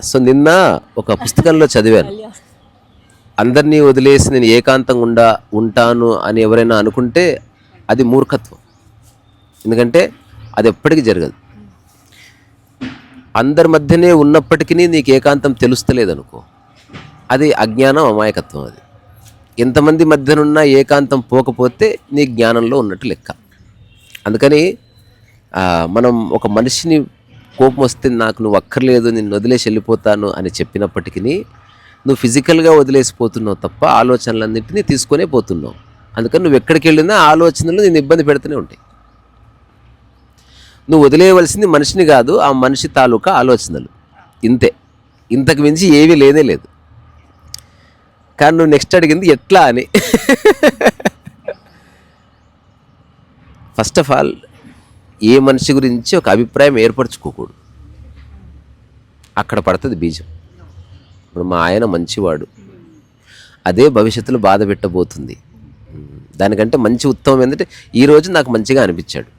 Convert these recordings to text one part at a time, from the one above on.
So నిన్న ఒక పుస్తకంలో చదివాను, అందరినీ వదిలేసి నేను ఏకాంతంగా ఉంటాను అని ఎవరైనా అనుకుంటే అది మూర్ఖత్వం. ఎందుకంటే అది ఎప్పటికీ జరగదు. అందరి మధ్యనే ఉన్నప్పటికీ నీకు ఏకాంతం తెలుస్తలేదనుకో, అది అజ్ఞానం, అమాయకత్వం. అది ఎంతమంది మధ్యనున్న ఏకాంతం పోకపోతే నీ జ్ఞానంలో ఉన్నట్టు లెక్క. అందుకని మనం ఒక మనిషిని కోపం వస్తే నాకు నువ్వు అక్కర్లేదు, నిన్ను వదిలేసి వెళ్ళిపోతాను అని చెప్పినప్పటికీ నువ్వు ఫిజికల్గా వదిలేసిపోతున్నావు తప్ప ఆలోచనలన్నింటినీ తీసుకొనే పోతున్నావు. అందుకని నువ్వు ఎక్కడికి వెళ్ళినా ఆలోచనలు నేను ఇబ్బంది పెడుతూనే ఉంటాయి. నువ్వు వదిలేయవలసింది మనిషిని కాదు, ఆ మనిషి తాలూకా ఆలోచనలు. ఇంతే, ఇంతకు మించి ఏమీ లేనే లేదు. కానీ నువ్వు నెక్స్ట్ అడిగింది ఎట్లా అని. ఫస్ట్ ఆఫ్ ఆల్ ఏ మనిషి గురించి ఒక అభిప్రాయం ఏర్పరచుకోకూడదు, అక్కడ పడుతుంది బీజం. ఇప్పుడు మా ఆయన మంచివాడు, అదే భవిష్యత్తులో బాధ పెట్టబోతుంది. దానికంటే మంచి ఉత్తమం ఏంటంటే ఈరోజు నాకు మంచిగా అనిపించాడు,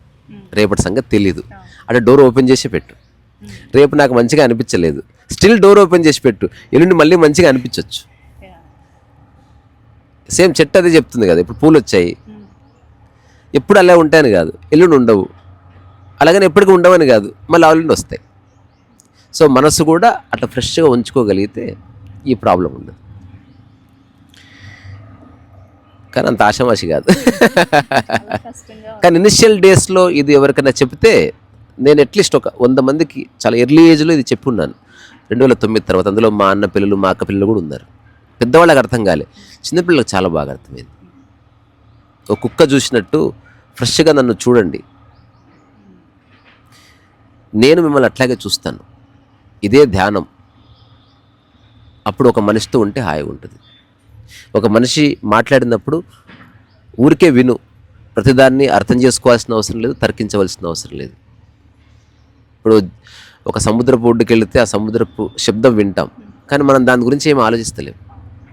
రేపటి సంగతి తెలీదు, అంటే డోర్ ఓపెన్ చేసి పెట్టు. రేపు నాకు మంచిగా అనిపించలేదు, స్టిల్ డోర్ ఓపెన్ చేసి పెట్టు, ఎల్లుండి మళ్ళీ మంచిగా అనిపించవచ్చు. సేమ్ చెట్టు అదే చెప్తుంది కదా. ఇప్పుడు పూలు వచ్చాయి, ఎప్పుడు అలా ఉంటాయని కాదు, ఎల్లుండి ఉండవు. అలాగని ఎప్పటికీ ఉండవని కాదు, మళ్ళీ ఎల్లుండి వస్తాయి. సో మనసు కూడా అట్లా ఫ్రెష్గా ఉంచుకోగలిగితే ఈ ప్రాబ్లం ఉండదు. కానీ అంత ఆషామాషి కాదు. కానీ ఇనిషియల్ డేస్లో ఇది ఎవరికైనా చెప్తే, నేను అట్లీస్ట్ ఒక 100 మందికి చాలా ఎర్లీ ఏజ్లో ఇది చెప్పున్నాను 2009 తర్వాత. అందులో మా అన్న పిల్లలు, మా అక్క పిల్లలు కూడా ఉన్నారు. పెద్దవాళ్ళకి అర్థం కాలే, చిన్నపిల్లలకు చాలా బాగా అర్థమైంది. ఒక కుక్క చూసినట్టు ఫ్రెష్గా నన్ను చూడండి, నేను మిమ్మల్ని అట్లాగే చూస్తాను. ఇదే ధ్యానం. అప్పుడు ఒక మనిషితో ఉంటే హాయిగా ఉంటుంది. ఒక మనిషి మాట్లాడినప్పుడు ఊరికే విను, ప్రతిదాన్ని అర్థం చేసుకోవాల్సిన అవసరం లేదు, తర్కించవలసిన అవసరం లేదు. ఇప్పుడు ఒక సముద్రపు ఒడ్డుకి వెళితే ఆ సముద్రపు శబ్దం వింటాం, కానీ మనం దాని గురించి ఏమి ఆలోచిస్తలేము.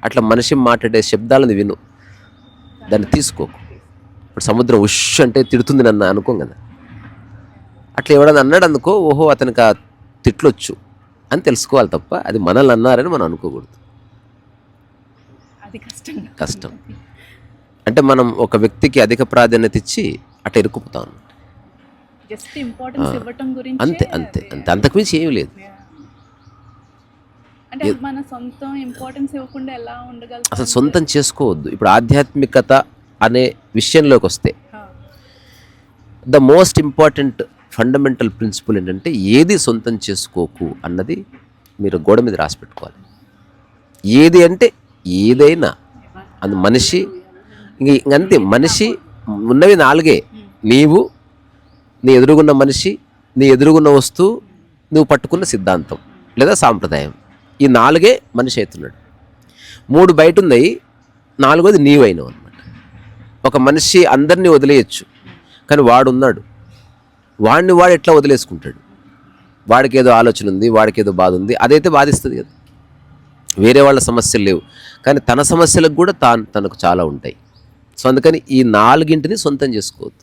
అట్లా మనిషి మాట్లాడే శబ్దాలను విను, దాన్ని తీసుకోకు. ఇప్పుడు సముద్రం ఉష్ అంటే తిడుతుంది నన్ను అనుకోం కదా, అట్లా ఎవడన్నా అన్నాడు అనుకో, ఓహో అతనికి ఆ తిట్లొచ్చు అని తెలుసుకోవాలి తప్ప అది మనల్ని అన్నారని మనం అనుకోకూడదు. కష్టం అంటే మనం ఒక వ్యక్తికి అధిక ప్రాధాన్యత ఇచ్చి అట్లా ఇరుక్కుపోతాం. అంతే అంతే అంతే, అంతకుమించి ఏమీ లేదు. అసలు సొంతం చేసుకోవద్దు. ఇప్పుడు ఆధ్యాత్మికత అనే విషయంలోకి వస్తే the most important fundamental principal ఏంటంటే, ఏది సొంతం చేసుకోకు అన్నది మీరు గోడ మీద రాసి పెట్టుకోవాలి. ఏది అంటే ఏదైనా, అది మనిషి ఇంకంతే. మనిషి ఉన్నవి 4: నీవు, నీ ఎదురుగున్న మనిషి, నీ ఎదురుగున్న వస్తువు, నువ్వు పట్టుకున్న సిద్ధాంతం లేదా సాంప్రదాయం. ఈ 4 మనిషి అవుతున్నాడు. 3 బయట ఉన్నాయి, 4వది నీవైనవు అనమాట. ఒక మనిషి అందరినీ వదిలేయచ్చు, కానీ వాడున్నాడు, వాడిని వాడు ఎట్లా వదిలేసుకుంటాడు? వాడికి ఏదో ఆలోచన ఉంది, వాడికి ఏదో బాధ ఉంది, అదైతే బాధిస్తుంది కదా. వేరే వాళ్ళ సమస్యలు లేవు, కానీ తన సమస్యలకు కూడా తనకు చాలా ఉంటాయి. సో అందుకని ఈ 4ని సొంతం చేసుకోవద్దు.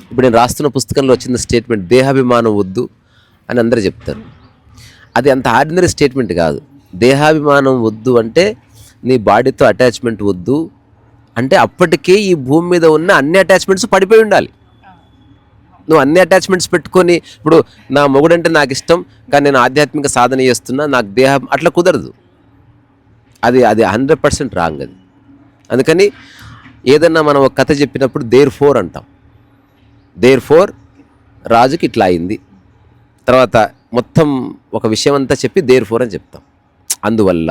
ఇప్పుడు నేను రాస్తున్న పుస్తకంలో వచ్చిన స్టేట్మెంట్, దేహాభిమానం వద్దు అని అందరూ చెప్తారు. అది అంత ఆర్డినరీ స్టేట్మెంట్ కాదు. దేహాభిమానం వద్దు అంటే నీ బాడీతో అటాచ్మెంట్ వద్దు అంటే, అప్పటికే ఈ భూమి మీద ఉన్న అన్ని అటాచ్మెంట్స్ పడిపోయి ఉండాలి. నువ్వు అన్ని అటాచ్మెంట్స్ పెట్టుకొని, ఇప్పుడు నా మొగుడంటే నాకు ఇష్టం కానీ నేను ఆధ్యాత్మిక సాధన చేస్తున్నా, నాకు దేహం, అట్లా కుదరదు. అది 100% రాంగ్ అది. అందుకని ఏదన్నా మనం ఒక కథ చెప్పినప్పుడు దేర్ ఫోర్ అంటాం. దేర్ ఫోర్ రాజుకి ఇట్లా అయింది, తర్వాత మొత్తం ఒక విషయం అంతా చెప్పి దేర్ ఫోర్ అని చెప్తాం. అందువల్ల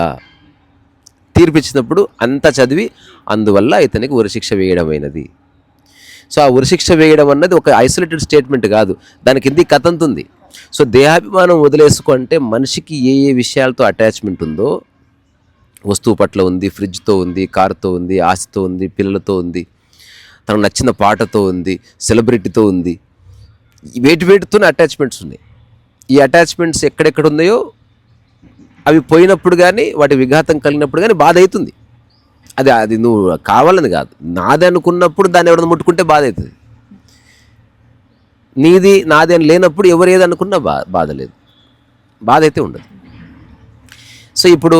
తీర్పిచ్చినప్పుడు అంతా చదివి, అందువల్ల ఇతనికి ఉరిశిక్ష వేయడమైనది. సో ఆ ఉరిశిక్ష వేయడం అన్నది ఒక ఐసోలేటెడ్ స్టేట్మెంట్ కాదు, దానికి ఇంత కథ అంతుంది. సో దేహాభిమానం వదిలేసుకుంటే మనిషికి ఏ ఏ విషయాలతో అటాచ్మెంట్ ఉందో, వస్తువు పట్ల ఉంది, ఫ్రిడ్జ్తో ఉంది, కారుతో ఉంది, ఆశతో ఉంది, పిల్లలతో ఉంది, తనకు నచ్చిన పాటతో ఉంది, సెలబ్రిటీతో ఉంది, వేటితోనే అటాచ్మెంట్స్ ఉన్నాయి. ఈ అటాచ్మెంట్స్ ఎక్కడెక్కడ ఉన్నాయో అవి పోయినప్పుడు కానీ, వాటి విఘాతం కలిగినప్పుడు కానీ బాధ అవుతుంది. అది నువ్వు కావాలని కాదు, నాది అనుకున్నప్పుడు దాన్ని ఎవరైనా ముట్టుకుంటే బాధ అవుతుంది. నీది నాది అని లేనప్పుడు ఎవరు ఏదనుకున్నా బాధ లేదు, బాధ అయితే ఉండదు. సో ఇప్పుడు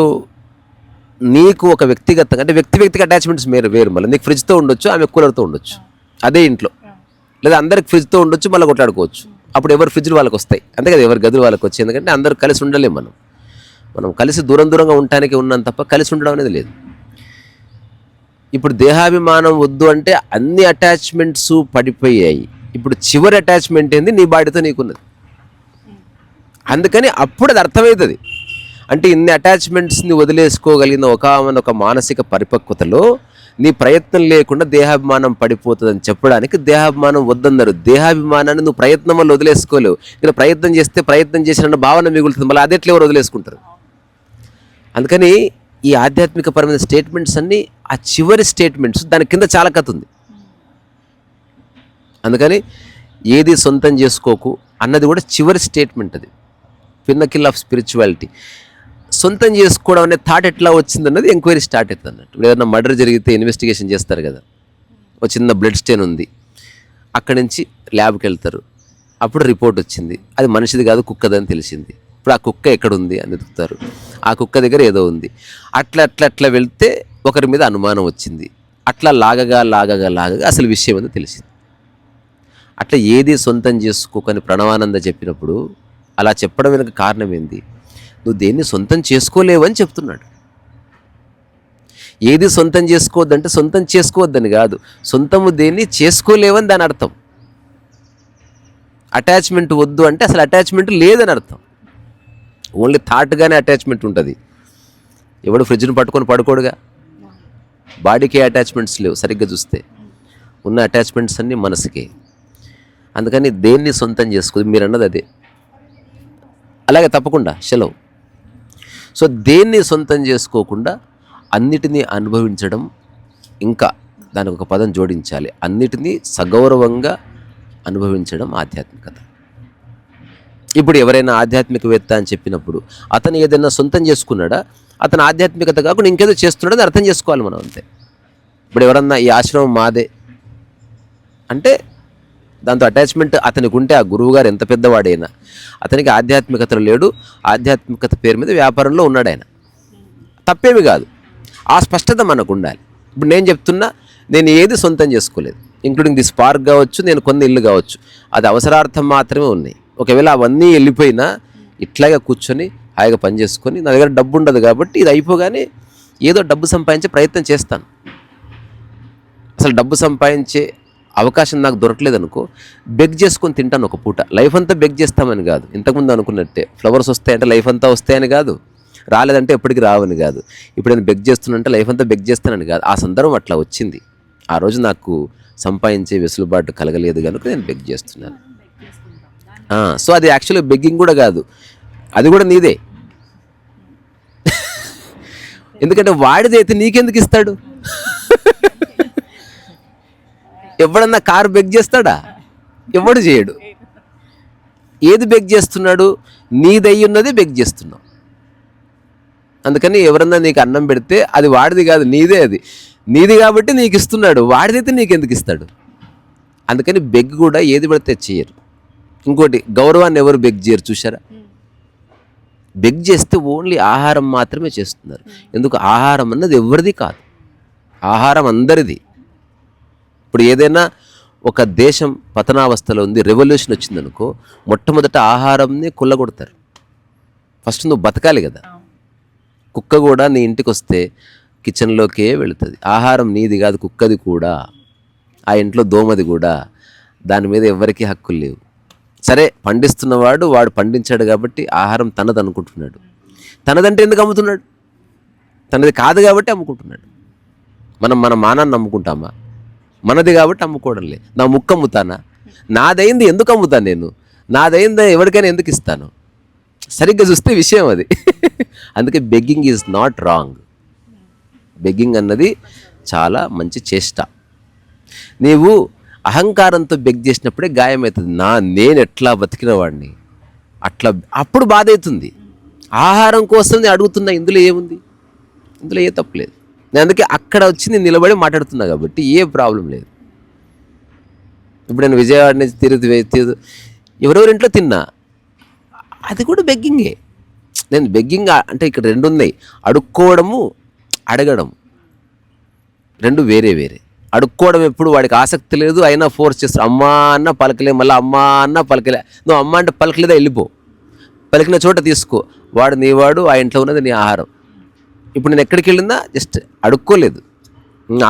నీకు ఒక వ్యక్తిగతంగా అంటే వ్యక్తిగత అటాచ్మెంట్స్ వేరు మళ్ళీ. నీకు ఫ్రిడ్జ్తో ఉండొచ్చు, ఆమె కూలర్తో ఉండొచ్చు అదే ఇంట్లో, లేదా అందరికి ఫ్రిడ్జ్తో ఉండొచ్చు, మళ్ళీ కొట్లాడుకోవచ్చు. అప్పుడు ఎవరు ఫ్రిడ్జ్లు వాళ్ళకి వస్తాయి, అంతే కదా, ఎవరి గదులు వాళ్ళకి వచ్చి. ఎందుకంటే అందరూ కలిసి ఉండలేము. మనం కలిసి దూరంగా ఉండటానికి ఉన్నాం తప్ప కలిసి ఉండడం అనేది లేదు. ఇప్పుడు దేహాభిమానం వద్దు అంటే అన్ని అటాచ్మెంట్స్ పడిపోయాయి. ఇప్పుడు చివరి అటాచ్మెంట్ ఏంది, నీ బాడీతో నీకున్నది. అందుకని అప్పుడు అది అర్థమవుతుంది. అంటే ఇన్ని అటాచ్మెంట్స్ని వదిలేసుకోగలిగిన ఒక మానసిక పరిపక్వతలో నీ ప్రయత్నం లేకుండా దేహాభిమానం పడిపోతుందని చెప్పడానికి దేహాభిమానం వద్దన్నారు. దేహాభిమానాన్ని నువ్వు ప్రయత్నం వల్ల వదిలేసుకోలేవు. ఇక్కడ ప్రయత్నం చేసిన భావన మిగులుతుంది, మళ్ళీ అదెట్లా ఎవరు వదిలేసుకుంటారు. అందుకని ఈ ఆధ్యాత్మిక పరమైన స్టేట్మెంట్స్ అన్నీ ఆ చివరి స్టేట్మెంట్స్, దాని కింద చాలా కథ ఉంది. అందుకని ఏది సొంతం చేసుకోకు అన్నది కూడా చివరి స్టేట్మెంట్. అది పిన్నకిల్ ఆఫ్ స్పిరిచువాలిటీ. సొంతం చేసుకోవడం అనే థాట్ ఎట్లా వచ్చిందన్నది ఎంక్వైరీ స్టార్ట్ అవుతుంది అన్నట్టు. ఏదైనా మర్డర్ జరిగితే ఇన్వెస్టిగేషన్ చేస్తారు కదా, ఒక చిన్న బ్లడ్ స్టెయిన్ ఉంది, అక్కడి నుంచి ల్యాబ్కి వెళ్తారు. అప్పుడు రిపోర్ట్ వచ్చింది, అది మనిషిది కాదు కుక్కదని తెలిసింది. ఇప్పుడు ఆ కుక్క ఎక్కడుంది అని వెతుకుతారు, ఆ కుక్క దగ్గర ఏదో ఉంది. అట్లా వెళ్తే ఒకరి మీద అనుమానం వచ్చింది. అట్లా లాగగా అసలు విషయం ఏదో తెలిసింది. అట్లా ఏది సొంతం చేసుకోకని ప్రణవానంద చెప్పినప్పుడు అలా చెప్పడం వెనుక కారణం ఏంది? నువ్వు దేన్ని సొంతం చేసుకోలేవని చెప్తున్నాడు. ఏది సొంతం చేసుకోవద్దంటే సొంతం చేసుకోవద్దని కాదు, సొంతము దేన్ని చేసుకోలేవని దాని అర్థం. అటాచ్మెంట్ వద్దు అంటే అసలు అటాచ్మెంట్ లేదని అర్థం. ఓన్లీ థాట్గానే అటాచ్మెంట్ ఉంటుంది. ఎవడు ఫ్రిడ్జ్ని పట్టుకొని పడుకోడుగా, బాడీకే అటాచ్మెంట్స్ లేవు. సరిగ్గా చూస్తే ఉన్న అటాచ్మెంట్స్ అన్నీ మనసుకే. అందుకని దేన్ని సొంతం చేసుకోదు, మీరు అన్నది అదే. అలాగే తప్పకుండా సెలవు. సో దేన్ని సొంతం చేసుకోకుండా అన్నిటినీ అనుభవించడం, ఇంకా దానికి ఒక పదం జోడించాలి, అన్నిటినీ సగౌరవంగా అనుభవించడం ఆధ్యాత్మికత. ఇప్పుడు ఎవరైనా ఆధ్యాత్మికవేత్త అని చెప్పినప్పుడు అతను ఏదైనా సొంతం చేసుకున్నాడా, అతను ఆధ్యాత్మికత కాకుండా ఇంకేదో చేస్తున్నాడని అర్థం చేసుకోవాలి మనం, అంతే. ఇప్పుడు ఎవరన్నా ఈ ఆశ్రమం మాదే అంటే దాంతో అటాచ్మెంట్ అతనికి ఉంటే, ఆ గురువుగారు ఎంత పెద్దవాడైనా అతనికి ఆధ్యాత్మికతలో లేడు, ఆధ్యాత్మికత పేరు మీద వ్యాపారంలో ఉన్నాడు ఆయన, తప్పేమి కాదు. ఆ స్పష్టత మనకు ఉండాలి. ఇప్పుడు నేను చెప్తున్నా, నేను ఏది సొంతం చేసుకోలేదు, ఇంక్లూడింగ్ దిస్ పార్క్ కావచ్చు, నేను కొన్న ఇల్లు కావచ్చు, అది అవసరార్థం మాత్రమే ఉన్నాయి. ఒకవేళ అవన్నీ వెళ్ళిపోయినా ఇట్లాగే కూర్చొని హాయిగా పని చేసుకొని, నా దగ్గర డబ్బు ఉండదు కాబట్టి ఇది అయిపోగానే ఏదో డబ్బు సంపాదించే ప్రయత్నం చేస్తాను. అసలు డబ్బు సంపాదించే అవకాశం నాకు దొరకలేదు అనుకో, బెగ్ చేసుకొని తింటాను ఒక పూట. లైఫ్ అంతా బెగ్ చేస్తామని కాదు, ఇంతకుముందు అనుకున్నట్టే ఫ్లవర్స్ వస్తాయంటే లైఫ్ అంతా వస్తాయని కాదు, రాలేదంటే ఎప్పటికీ రావని కాదు. ఇప్పుడు నేను బెగ్ చేస్తున్నంటే లైఫ్ అంతా బెగ్ చేస్తానని కాదు. ఆ సందర్భం అట్లా వచ్చింది. ఆ రోజు నాకు సంపాదించే వెసులుబాటు కలగలేదు కనుక నేను బెగ్ చేస్తున్నాను. సో అది యాక్చువల్గా బెగ్గింగ్ కూడా కాదు, అది కూడా నీదే. ఎందుకంటే వాడిది అయితే నీకెందుకు ఇస్తాడు? ఎవడన్నా కారు బెగ్ చేస్తాడా? ఎవడు చేయడు. ఏది బెగ్ చేస్తున్నాడు? నీదయ్యి ఉన్నది బెగ్ చేస్తున్నావు. అందుకని ఎవరన్నా నీకు అన్నం పెడితే అది వాడిది కాదు, నీదే. అది నీది కాబట్టి నీకు ఇస్తున్నాడు, వాడిదైతే నీకెందుకు ఇస్తాడు? అందుకని బెగ్ కూడా ఏది పడితే చేయరు. ఇంకోటి, గౌరవాన్ని ఎవరు బెగ్ చేయరు, చూసారా? బెగ్ చేస్తే ఓన్లీ ఆహారం మాత్రమే చేస్తున్నారు. ఎందుకు? ఆహారం అన్నది ఎవరిది కాదు, ఆహారం అందరిది. ఇప్పుడు ఏదైనా ఒక దేశం పతనావస్థలో ఉంది, రెవల్యూషన్ వచ్చిందనుకో, మొట్టమొదట ఆహారంని కొల్లగొడతారు. ఫస్ట్ నువ్వు బతకాలి కదా. కుక్క కూడా నీ ఇంటికి వస్తే కిచెన్లోకే వెళుతుంది. ఆహారం నీది కాదు, కుక్కది కూడా, ఆ ఇంట్లో దోమది కూడా. దాని మీద ఎవరికీ హక్కులు లేవు. సరే, పండిస్తున్నవాడు వాడు పండించాడు కాబట్టి ఆహారం తనది అనుకుంటున్నాడు. తనదంటే ఎందుకు అమ్ముతున్నాడు? తనది కాదు కాబట్టి అమ్ముకుంటున్నాడు. మనం మన మానాన్ని అమ్ముకుంటామా? మనది కాబట్టి అమ్ముకోవడం లేదు. నా ముక్క అమ్ముతానా? నాదైంది ఎందుకు అమ్ముతాను నేను? నాదైంది ఎవరికైనా ఎందుకు ఇస్తాను? సరిగ్గా చూస్తే విషయం అది. అందుకే begging is not wrong. Begging అన్నది చాలా మంచి చేష్ట. నీవు అహంకారంతో బెగ్ చేసినప్పుడే గాయమవుతుంది. నేను ఎట్లా బతికిన వాడిని అట్లా, అప్పుడు బాధ అవుతుంది. ఆహారం కోసం నేను అడుగుతున్నా, ఇందులో ఏముంది? ఇందులో ఏ తప్పు లేదు. నేను అందుకే అక్కడ వచ్చి నేను నిలబడి మాట్లాడుతున్నా కాబట్టి ఏ ప్రాబ్లం లేదు. ఇప్పుడు నేను విజయవాడ నుంచి తిరుగు ఎవరెవరింట్లో తిన్నా, అది కూడా బెగ్గింగే. నేను బెగ్గింగ్ అంటే ఇక్కడ రెండు ఉన్నాయి, అడుక్కోవడము అడగడం, రెండు వేరే వేరే. అడుక్కోవడం ఎప్పుడు వాడికి ఆసక్తి లేదు, అయినా ఫోర్స్ చేస్తాడు. అమ్మా అన్న పలకలే, మళ్ళీ అమ్మా అన్న పలకలే. నువ్వు అమ్మ అంటే పలకలేదా, వెళ్ళిపో, పలికిన చోట తీసుకో. వాడు నీవాడు, ఆ ఇంట్లో ఉన్నది నీ ఆహారం. ఇప్పుడు నేను ఎక్కడికి వెళ్ళిందా జస్ట్ అడుక్కోలేదు,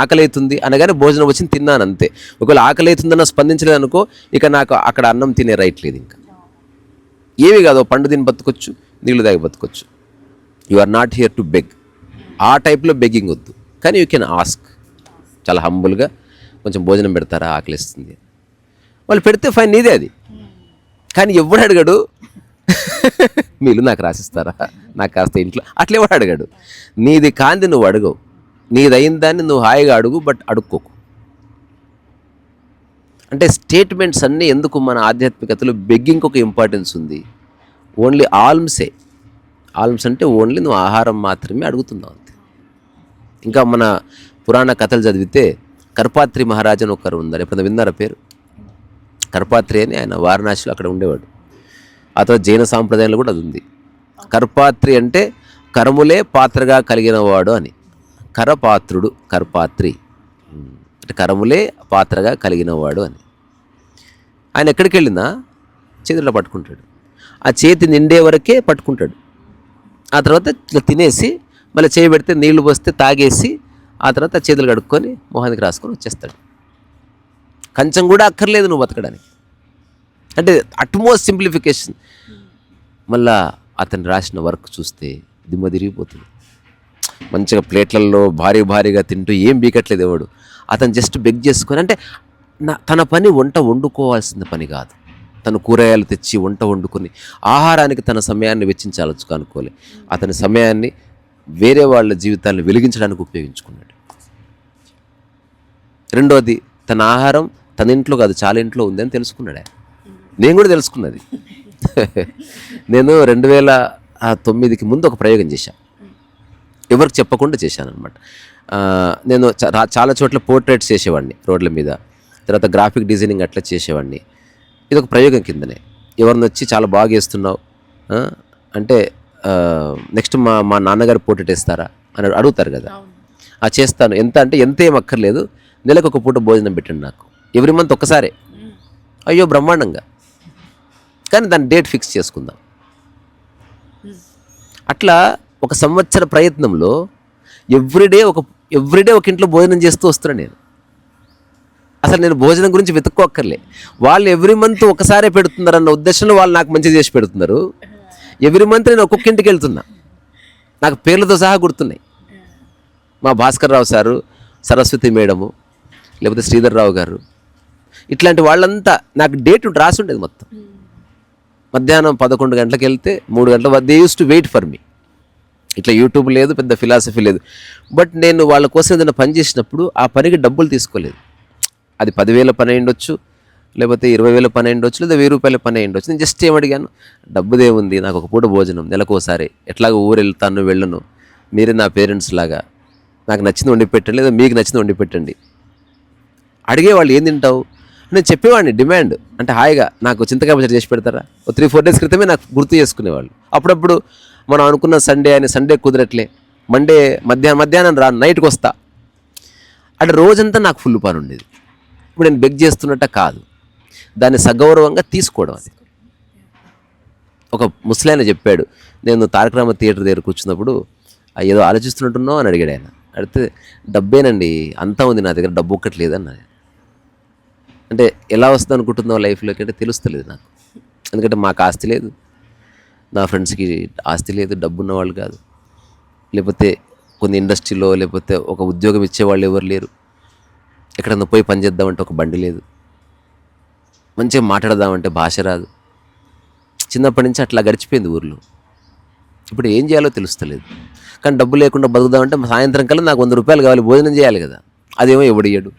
ఆకలి అవుతుంది అనగానే భోజనం వచ్చింది, తిన్నాను అంతే. ఒకవేళ ఆకలి అవుతుందన్న స్పందించలేదు అనుకో, ఇక నాకు అక్కడ అన్నం తినే రైట్ లేదు. ఇంకా ఏమి కాదు, పండు తిని బతుకొచ్చు, నీళ్లు తాగి బతుకొచ్చు. You are not here to beg. ఆ టైప్లో బెగ్గింగ్ వద్దు, కానీ యూ కెన్ ఆస్క్ చాలా హంబుల్గా, కొంచెం భోజనం పెడతారా, ఆకలిస్తుంది. వాళ్ళు పెడితే ఫైన్, నీదే అది. కానీ ఎవడు అడగడు మీరు నాకు రాసిస్తారా, నాకు కాస్త ఇంట్లో, అట్లా ఎవడు అడగడు. నీది కాంది నువ్వు అడగవు, నీదైన దాన్ని నువ్వు హాయిగా అడుగు, బట్ అడుక్కోకు. అంటే స్టేట్మెంట్స్ అన్నీ ఎందుకు మన ఆధ్యాత్మికతలో బెగ్గింగ్కి ఒక ఇంపార్టెన్స్ ఉంది. ఓన్లీ ఆల్మ్సే, ఆల్మ్స్ అంటే ఓన్లీ నువ్వు ఆహారం మాత్రమే అడుగుతున్నావు అంతే. ఇంకా మన పురాణ కథలు చదివితే కర్పాత్రి మహారాజు అని ఒకరు ఉన్నారు, ఎప్పుడైనా విన్నారా పేరు? కర్పాత్రి అని, ఆయన వారణాసిలో అక్కడ ఉండేవాడు. ఆ తర్వాత జైన సాంప్రదాయంలో కూడా అది ఉంది. కర్పాత్రి అంటే కర్ములే పాత్రగా కలిగిన వాడు అని. కరపాత్రుడు, కర్పాత్రి అంటే కరములే పాత్రగా కలిగిన వాడు అని. ఆయన ఎక్కడికి వెళ్ళినా చేతిలో పట్టుకుంటాడు, ఆ చేతి నిండే వరకే పట్టుకుంటాడు. ఆ తర్వాత ఇట్లా తినేసి మళ్ళీ చేయి పెడితే నీళ్లు పోస్తే తాగేసి, ఆ తర్వాత చేతులు కడుక్కొని మొహానికి రాసుకొని వచ్చేస్తాడు. కంచం కూడా అక్కర్లేదు నువ్వు బతకడానికి. అంటే అట్మోస్ట్ సింప్లిఫికేషన్. మళ్ళా అతను రాసిన వర్క్ చూస్తే దిమ్మ తిరిగిపోతుంది. మంచిగా ప్లేట్లలో భారీగా తింటూ ఏం బీకట్లేదు ఎవడు. అతను జస్ట్ బెగ్ చేసుకొని, అంటే తన పని వంట వండుకోవాల్సిన పని కాదు, తను కూరగాయలు తెచ్చి వంట వండుకొని ఆహారానికి తన సమయాన్ని వెచ్చించాలొచ్చు కనుక్కోలే. అతని సమయాన్ని వేరే వాళ్ళ జీవితాలను వెలిగించడానికి ఉపయోగించుకున్నాడు. రెండోది, తన ఆహారం తన ఇంట్లో కాదు చాలా ఇంట్లో ఉంది అని తెలుసుకున్నాడు. నేను కూడా తెలుసుకున్నది. నేను 2009కి ముందు ఒక ప్రయోగం చేశాను, ఎవరికి చెప్పకుండా చేశాను అనమాట. నేను చాలా చోట్ల పోర్ట్రేట్స్ చేసేవాడిని రోడ్ల మీద, తర్వాత గ్రాఫిక్ డిజైనింగ్ అట్లా చేసేవాడిని. ఇది ఒక ప్రయోగం కిందనే. ఎవరిని వచ్చి చాలా బాగా వేస్తున్నావు అంటే నెక్స్ట్ మా నాన్నగారు పోర్ట్రేట్ వేస్తారా అని అడుగుతారు కదా. చేస్తాను. ఎంత అంటే ఎంత ఏం అక్కర్లేదు, నెలకు ఒక పూట భోజనం పెట్టండి నాకు, ఎవ్రీ మంత్ ఒక్కసారే. అయ్యో బ్రహ్మాండంగా, కానీ దాని డేట్ ఫిక్స్ చేసుకుందాం. అట్లా ఒక సంవత్సర ప్రయత్నంలో ఎవ్రీడే ఒక ఇంట్లో భోజనం చేస్తూ వస్తున్నాను నేను. అసలు నేను భోజనం గురించి వెతుక్కోక్కర్లే, వాళ్ళు ఎవ్రీ మంత్ ఒకసారే పెడుతున్నారన్న ఉద్దేశంలో వాళ్ళు నాకు మంచిగా చేసి పెడుతున్నారు. ఎవ్రీ మంత్ నేను ఒక్కొక్క ఇంటికి వెళ్తున్నా, నాకు పేర్లతో సహా గుర్తున్నాయి. మా భాస్కర్ రావు సారు, సరస్వతి మేడము, లేకపోతే శ్రీధర్ రావు గారు, ఇట్లాంటి వాళ్ళంతా నాకు డేట్ రాసి ఉండేది మొత్తం. మధ్యాహ్నం 11 గంటలకు వెళ్తే 3 గంటల they used to wait for me. ఇట్లా యూట్యూబ్ లేదు, పెద్ద ఫిలాసఫీ లేదు. బట్ నేను వాళ్ళ కోసం ఏదైనా పని చేసినప్పుడు ఆ పనికి డబ్బులు తీసుకోలేదు. అది 10,000 పని అయ్యుండొచ్చు, లేకపోతే 20,000 పని అయ్యుండొచ్చు, లేదా 1,000 రూపాయల పని అయ్యుండొచ్చు. నేను జస్ట్ ఏమడిగాను, డబ్బుదేముంది, నాకు ఒక పూట భోజనం నెలకోసారి, ఎట్లాగో ఊరు వెళ్తాను వెళ్ళను, మీరే నా పేరెంట్స్ లాగా, నాకు నచ్చింది వండి పెట్టండి, లేదా మీకు నచ్చింది వండి పెట్టండి. అడిగేవాళ్ళు ఏం తింటావు, నేను చెప్పేవాడిని డిమాండ్. అంటే హాయిగా నాకు చింతకాయ పచ్చడి చేసి పెడతారా, 3-4 డేస్ క్రితమే నాకు గుర్తు చేసుకునేవాళ్ళు. అప్పుడప్పుడు మనం అనుకున్న సండే కుదరట్లే, మండే మధ్యాహ్నం రా, నైట్కి వస్తా అంటే రోజంతా నాకు ఫుల్ పని ఉండేది. ఇప్పుడు నేను బెగ్ చేస్తున్నట్ట కాదు, దాన్ని సగౌరవంగా తీసుకోవడం. అది ఒక ముసలాయన చెప్పాడు, నేను తారక రామ థియేటర్ దగ్గర కూర్చున్నప్పుడు ఏదో ఆలోచిస్తున్నట్టున్నావు అని అడిగాడు ఆయన. అడిగితే డబ్బేనండి అంతా ఉంది నా దగ్గర, డబ్బు ఒక్కటి లేదన్నది. అంటే ఎలా వస్తుంది అనుకుంటున్నావు లైఫ్లోకి అంటే తెలుస్తలేదు నాకు. ఎందుకంటే మాకు ఆస్తి లేదు, నా ఫ్రెండ్స్కి ఆస్తి లేదు, డబ్బు ఉన్నవాళ్ళు కాదు, లేకపోతే కొన్ని ఇండస్ట్రీలో లేకపోతే ఒక ఉద్యోగం ఇచ్చేవాళ్ళు ఎవరు లేరు, ఎక్కడన్నా పోయి పని చేద్దామంటే ఒక బండి లేదు, మంచిగా మాట్లాడదామంటే భాష రాదు. చిన్నప్పటి నుంచి అట్లా గడిచిపోయింది ఊర్లో. ఇప్పుడు ఏం చేయాలో తెలుస్తలేదు. కానీ డబ్బు లేకుండా బతుకుదామంటే సాయంత్రం కల్లా నాకు 100 రూపాయలు కావాలి, భోజనం చేయాలి కదా, అదేమో ఎవడియ్యడు.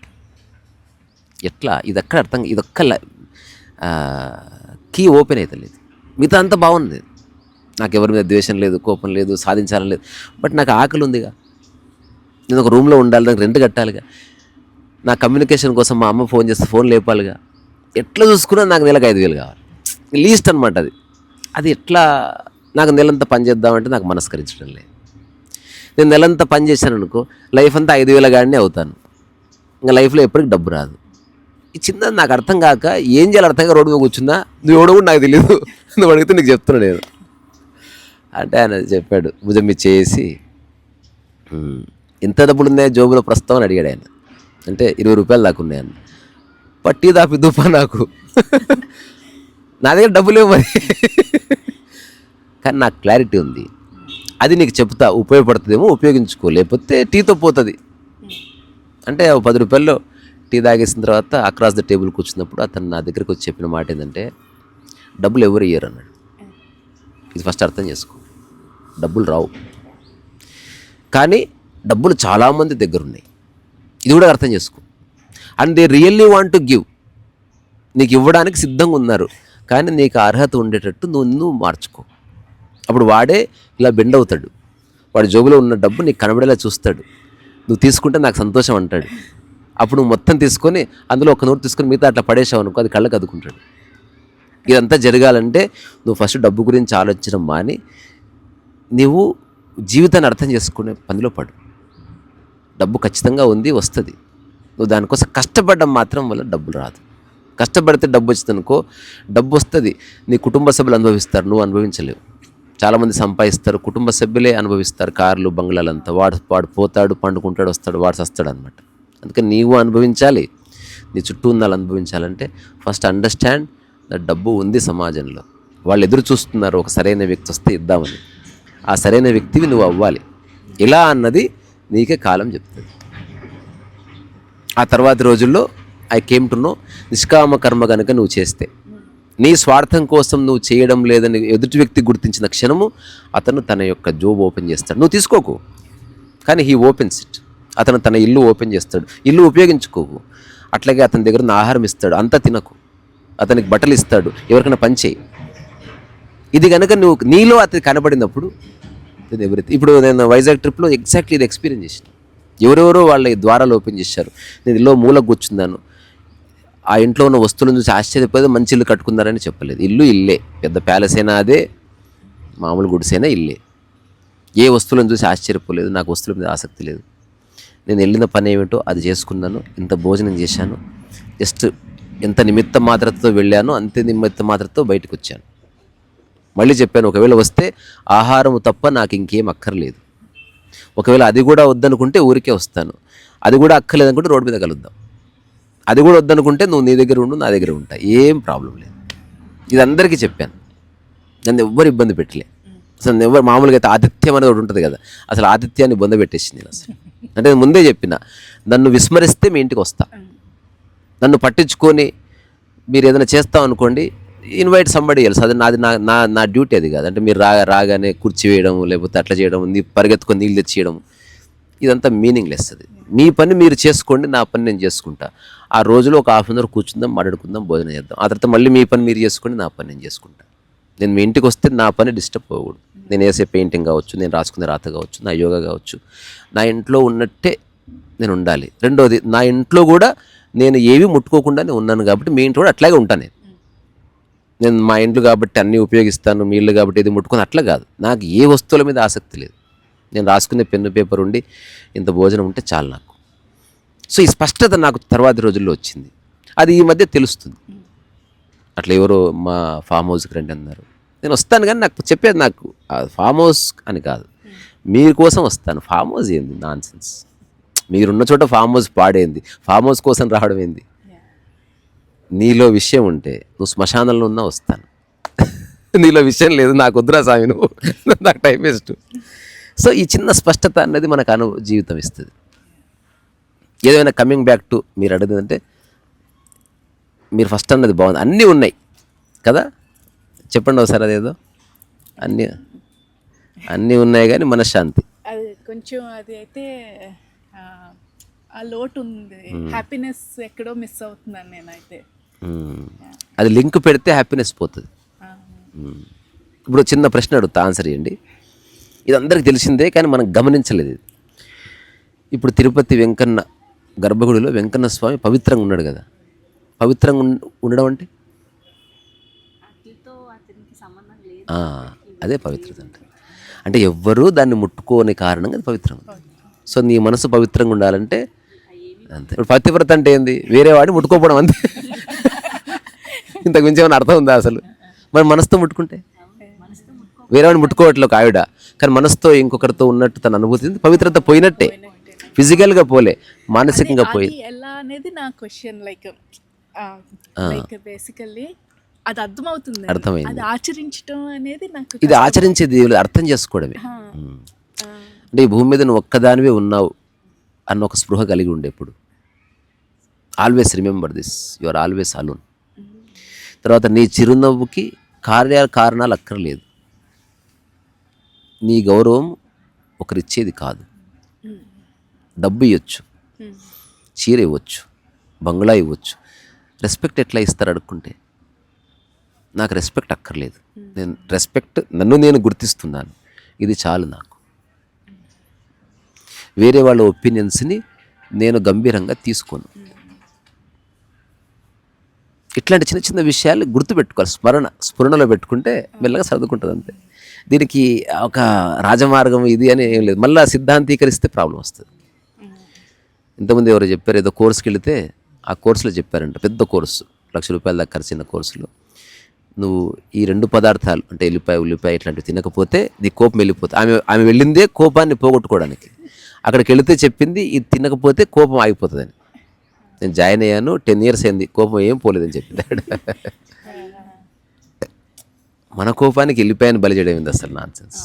ఎట్లా ఇదక్కడ అర్థం, ఇదొక్క కీ ఓపెన్ అవుతలేదు. మిగతా అంతా బాగుంది, నాకు ఎవరి మీద ద్వేషం లేదు, కోపం లేదు, సాధించాలని లేదు. బట్ నాకు ఆకలి ఉందిగా, నేను ఒక రూమ్లో ఉండాలి, నాకు రెంట్ కట్టాలిగా, నా కమ్యూనికేషన్ కోసం మా అమ్మ ఫోన్ చేస్తే ఫోన్ లేపాలిగా, ఎట్లా చూసుకున్నా నాకు నెలకు 5,000 కావాలి, లీస్ట్ అనమాట. అది ఎట్లా నాకు నెలంతా పని చేద్దామంటే నాకు మనస్కరించడం లేదు. నేను నెలంతా పని చేశాను అనుకో, లైఫ్ అంతా 5,000 గాడినే అవుతాను. ఇంకా లైఫ్లో ఎప్పటికి డబ్బు రాదు. ఈ చిన్నది నాకు అర్థం కాక ఏం చేయాలి అర్థం కాక రోడ్డు మీద కూర్చున్నా. నువ్వు ఎవడో కూడా నాకు తెలియదు, నువ్వు అడిగితే నీకు చెప్తున్నా నేను అంటే ఆయన చెప్పాడు, భుజం మీద చేసి ఎంత డబ్బులు ఉన్నాయో జోబులో ప్రస్తుతం అని అడిగాడు ఆయన. అంటే 20 రూపాయలు దాకా ఉన్నాయని. పట్టి దాపి దుప్పా నాకు నా దగ్గర డబ్బులేవు మరి. కానీ నాకు క్లారిటీ ఉంది, అది నీకు చెప్తా ఉపయోగపడుతుందేమో ఉపయోగించుకో, లేకపోతే టీతో పోతుంది. అంటే 10 రూపాయల్లో టీ తాగేసిన తర్వాత అక్రాస్ ద టేబుల్ కూర్చున్నప్పుడు అతను నా దగ్గరికి వచ్చి చెప్పిన మాట ఏంటంటే, డబ్బులు ఎవరు ఇయ్యరు అన్నాడు. ఇది ఫస్ట్ అర్థం చేసుకో, డబ్బులు రావు, కానీ డబ్బులు చాలామంది దగ్గర ఉన్నాయి. ఇది కూడా అర్థం చేసుకో. And they really want to give, నీకు ఇవ్వడానికి సిద్ధంగా ఉన్నారు, కానీ నీకు అర్హత ఉండేటట్టు నువ్వు మార్చుకో. అప్పుడు వాడే ఇలా బెండ్ అవుతాడు, వాడి జోబులో ఉన్న డబ్బు నీకు కనబడేలా చూస్తాడు. నువ్వు తీసుకుంటే నాకు సంతోషం అంటాడు. అప్పుడు నువ్వు మొత్తం తీసుకొని అందులో ఒక నోటు తీసుకొని మిగతా అట్లా పడేసావు అనుకో, అది కళ్ళకు అదుకుంటాడు. ఇదంతా జరగాలంటే నువ్వు ఫస్ట్ డబ్బు గురించి ఆలోచించడం మాని నువ్వు జీవితాన్ని అర్థం చేసుకునే పనిలో పడు. డబ్బు ఖచ్చితంగా ఉంది, వస్తుంది. నువ్వు దానికోసం కష్టపడడం మాత్రం వల్ల డబ్బులు రాదు. కష్టపడితే డబ్బు వచ్చిందనుకో, డబ్బు వస్తుంది, నీ కుటుంబ సభ్యులు అనుభవిస్తారు, నువ్వు అనుభవించలేవు. చాలామంది సంపాదిస్తారు, కుటుంబ సభ్యులే అనుభవిస్తారు కార్లు బంగ్లాలంతా. వాడు పోతాడు, పండుకుంటాడు, వస్తాడు, వాడు వస్తాడు అనమాట. అందుకని నీవు అనుభవించాలి, నీ చుట్టూ ఉన్న వాళ్ళు అనుభవించాలంటే ఫస్ట్ అండర్స్టాండ్ దట్ డబ్బు ఉంది సమాజంలో. వాళ్ళు ఎదురు చూస్తున్నారు ఒక సరైన వ్యక్తి వస్తే ఇద్దామని. ఆ సరైన వ్యక్తివి నువ్వు అవ్వాలి. ఇలా అన్నది నీకే కాలం చెప్తుంది. ఆ తర్వాతి రోజుల్లో ఐ కేమ్ టు నో, నిష్కామ కర్మ కనుక నువ్వు చేస్తే, నీ స్వార్థం కోసం నువ్వు చేయడం లేదని ఎదుటి వ్యక్తి గుర్తించిన క్షణము అతను తన యొక్క జోబ్ ఓపెన్ చేస్తాడు. నువ్వు తీసుకోకు, కానీ హీ ఓపెన్స్ ఇట్. అతను తన ఇల్లు ఓపెన్ చేస్తాడు, ఇల్లు ఉపయోగించుకోకు. అట్లాగే అతని దగ్గర ఆహారం ఇస్తాడు, అంతా తినకు. అతనికి బట్టలు ఇస్తాడు, ఎవరికైనా పని చేయి. ఇది కనుక నువ్వు నీలో అతని కనబడినప్పుడు ఎవరైతే, ఇప్పుడు నేను వైజాగ్ ట్రిప్లో ఎగ్జాక్ట్లీ ఇది ఎక్స్పీరియన్స్ చేసిన. ఎవరెవరో వాళ్ళ ద్వారాలు ఓపెన్ చేశారు, నేను ఇల్లు మూలకు కూర్చున్నాను. ఆ ఇంట్లో ఉన్న వస్తువులను చూసి ఆశ్చర్యపోతే మంచి ఇల్లు కట్టుకున్నారని చెప్పలేదు. ఇల్లు ఇల్లే, పెద్ద ప్యాలెస్ అయినా అదే, మామూలు గుడిసైనా ఇల్లే. ఏ వస్తువులను చూసి ఆశ్చర్యపోలేదు, నాకు వస్తువుల మీద ఆసక్తి లేదు. నేను వెళ్ళిన పని ఏమిటో అది చేసుకున్నాను, ఇంత భోజనం చేశాను, జస్ట్ ఎంత నిమిత్త మాత్రతో వెళ్ళాను అంతే నిమిత్త మాత్రతో బయటకు వచ్చాను. మళ్ళీ చెప్పాను, ఒకవేళ వస్తే ఆహారము తప్ప నాకు ఇంకేం అక్కర్లేదు. ఒకవేళ అది కూడా వద్దనుకుంటే ఊరికే వస్తాను, అది కూడా అక్కర్లేదనుకుంటే రోడ్డు మీద కలుద్దాం. అది కూడా వద్దనుకుంటే నువ్వు నీ దగ్గర ఉండు, నా దగ్గర ఉంటా, ఏం ప్రాబ్లం లేదు. ఇది అందరికీ చెప్పాను, నన్ను ఎవ్వరు ఇబ్బంది పెట్టలే. అసలు ఎవరు మామూలుగా అయితే ఆతిథ్యం అనేది ఒకటి ఉంటుంది కదా, అసలు ఆతిథ్యాన్ని బొంద పెట్టేసింది నేను. అసలు అంటే నేను ముందే చెప్పిన, నన్ను విస్మరిస్తే మీ ఇంటికి వస్తా. నన్ను పట్టించుకొని మీరు ఏదైనా చేస్తాం అనుకోండి, ఇన్వైట్ సంబడి ఎల్స్. అది నా డ్యూటీ అది కాదు. అంటే మీరు రాగానే కుర్చీ వేయడం, లేకపోతే అట్లా చేయడం, పరిగెత్తుకొని నీళ్ళు తెచ్చేయడం, ఇదంతా మీనింగ్లెస్. అది మీ పని మీరు చేసుకోండి, నా పని నేను చేసుకుంటా. ఆ రోజులో ఒక హాఫ్ అన్ అవర్ కూర్చుందాం, మాట్లాడుకుందాం, భోజనం చేద్దాం. ఆ తర్వాత మళ్ళీ మీ పని మీరు చేసుకోండి, నా పని నేను చేసుకుంటా. నేను మీ ఇంటికి వస్తే నా పని డిస్టర్బ్ అవ్వకూడదు. నేను వేసే పెయింటింగ్ కావచ్చు, నేను రాసుకునే రాత కావచ్చు, నా యోగా కావచ్చు, నా ఇంట్లో ఉన్నట్టే నేను ఉండాలి. రెండోది, నా ఇంట్లో కూడా నేను ఏవి ముట్టుకోకుండానే ఉన్నాను కాబట్టి మీ ఇంట్లో కూడా అట్లాగే ఉంటాను. నేను మా ఇంట్లో కాబట్టి అన్నీ ఉపయోగిస్తాను, మీ ఇల్లు కాబట్టి ఇది ముట్టుకొని అట్లా కాదు. నాకు ఏ వస్తువుల మీద ఆసక్తి లేదు. నేను రాసుకునే పెన్ను పేపర్ ఉండి ఇంత భోజనం ఉంటే చాలు నాకు. సో ఈ స్పష్టత నాకు తర్వాతి రోజుల్లో వచ్చింది. అది ఈ మధ్య తెలుస్తుంది. అట్లా ఎవరో మా ఫామ్ హౌస్కి రండి అన్నారు, నేను వస్తాను, కానీ నాకు చెప్పేది నాకు ఫామ్ హౌస్ అని కాదు, మీరు కోసం వస్తాను. ఫామ్ హౌస్ ఏంది, నాన్ సెన్స్. మీరున్న చోట ఫామ్ హౌస్ పాడేంది, ఫామ్ హౌస్ కోసం రావడం ఏంది. నీలో విషయం ఉంటే నువ్వు శ్మశానంలో ఉన్నా వస్తాను. నీలో విషయం లేదు, నాకు వద్దురా స్వామి, నువ్వు నాకు టైం వేస్ట్. సో ఈ చిన్న స్పష్టత అన్నది మనకు జీవితం ఇస్తుంది. ఏదైనా కమింగ్ బ్యాక్ టు మీరు అడిగిందంటే, మీరు ఫస్ట్ అన్నది బాగుంది. అన్నీ ఉన్నాయి కదా, చెప్పండి ఒకసారి. అదేదో అన్నీ ఉన్నాయి కానీ మనశ్శాంతి అది కొంచెం, అది అయితే ఆ లోటు ఉంది. హ్యాపీనెస్ ఎక్కడో మిస్ అవుతున్నాను నేనైతే. అది లింక్ పెడితే హ్యాపీనెస్ పోతుంది. ఇప్పుడు చిన్న ప్రశ్న అడుగుతా, ఆన్సర్ చేయండి. ఇది అందరికి తెలిసిందే కానీ మనం గమనించలేదు. ఇప్పుడు తిరుపతి వెంకన్న గర్భగుడిలో వెంకన్న స్వామి పవిత్రంగా ఉన్నాడు కదా. పవిత్రంగా ఉండడం అంటే ఆ, అదే పవిత్రత అంటే ఎవ్వరూ దాన్ని ముట్టుకోని కారణంగా అది పవిత్రంగా. సో నీ మనసు పవిత్రంగా ఉండాలంటే అంతే. ఇప్పుడు పతివ్రత అంటే ఏంది? వేరే వాడిని ముట్టుకోపోవడం అంతే. ఇంతకు మించి ఏమైనా అర్థం ఉందా అసలు? మరి మనసుతో ముట్టుకుంటే వేరే వాడిని ముట్టుకోవట్లే ఒక ఆవిడ, కానీ మనసుతో ఇంకొకరితో ఉన్నట్టు తన అనుభూతి పవిత్రత పోయినట్టే. ఫిజికల్గా పోలే, మానసికంగా పోయి. ఎలా అనేది నా క్వశ్చన్. లైక్ బేసికల్లీ అది అర్థమవుతుంది, అర్థమైంది. అది ఆచరించడం అనేది నాకు ఇది ఆచరించేది అర్థం చేసుకోవడమే. అంటే ఈ భూమి మీద నువ్వు ఒక్కదానివే ఉన్నావు అన్న ఒక స్పృహ కలిగి ఉండే. ఎప్పుడు always remember this, you are always alone. తర్వాత నీ చిరునవ్వుకి కారణాలు అక్కర్లేదు. నీ గౌరవం ఒకరిచ్చేది కాదు. డబ్బు ఇవ్వచ్చు, చీర ఇవ్వచ్చు, బంగ్లా ఇవ్వచ్చు. రెస్పెక్ట్ ఎట్లా ఇస్తారు అడుక్కుంటే? నాకు రెస్పెక్ట్ అక్కర్లేదు, నన్ను నేను గుర్తిస్తున్నాను, ఇది చాలు నాకు. వేరే వాళ్ళ ఒపీనియన్స్ని నేను గంభీరంగా తీసుకోను. ఇట్లాంటి చిన్న చిన్న విషయాలు గుర్తుపెట్టుకోవాలి, స్ఫురణలో పెట్టుకుంటే మెల్లగా సర్దుకుంటుంది అంతే. దీనికి ఒక రాజమార్గం ఇది అని ఏం లేదు. మళ్ళీ సిద్ధాంతీకరిస్తే ప్రాబ్లం వస్తుంది. ఇంతకుముందు ఎవరో చెప్పారు, ఏదో కోర్సుకి వెళితే ఆ కోర్సులో చెప్పారంట, పెద్ద కోర్సు, ₹1,00,000 దాకా ఖర్చిన కోర్సులో, నువ్వు ఈ 2 పదార్థాలు అంటే ఎల్లిపాయ ఉల్లిపాయ ఇట్లాంటివి తినకపోతే నీ కోపం వెళ్ళిపోతుంది. ఆమె వెళ్ళిందే కోపాన్ని పోగొట్టుకోవడానికి. అక్కడికి వెళితే చెప్పింది ఇది తినకపోతే కోపం ఆగిపోతుందని. నేను జాయిన్ అయ్యాను, 10 years అయింది, కోపం ఏం పోలేదని చెప్పింది. మన కోపానికి వెళ్ళిపోయాను బలి చేయడం ఏంది అసలు? నాన్సెన్స్.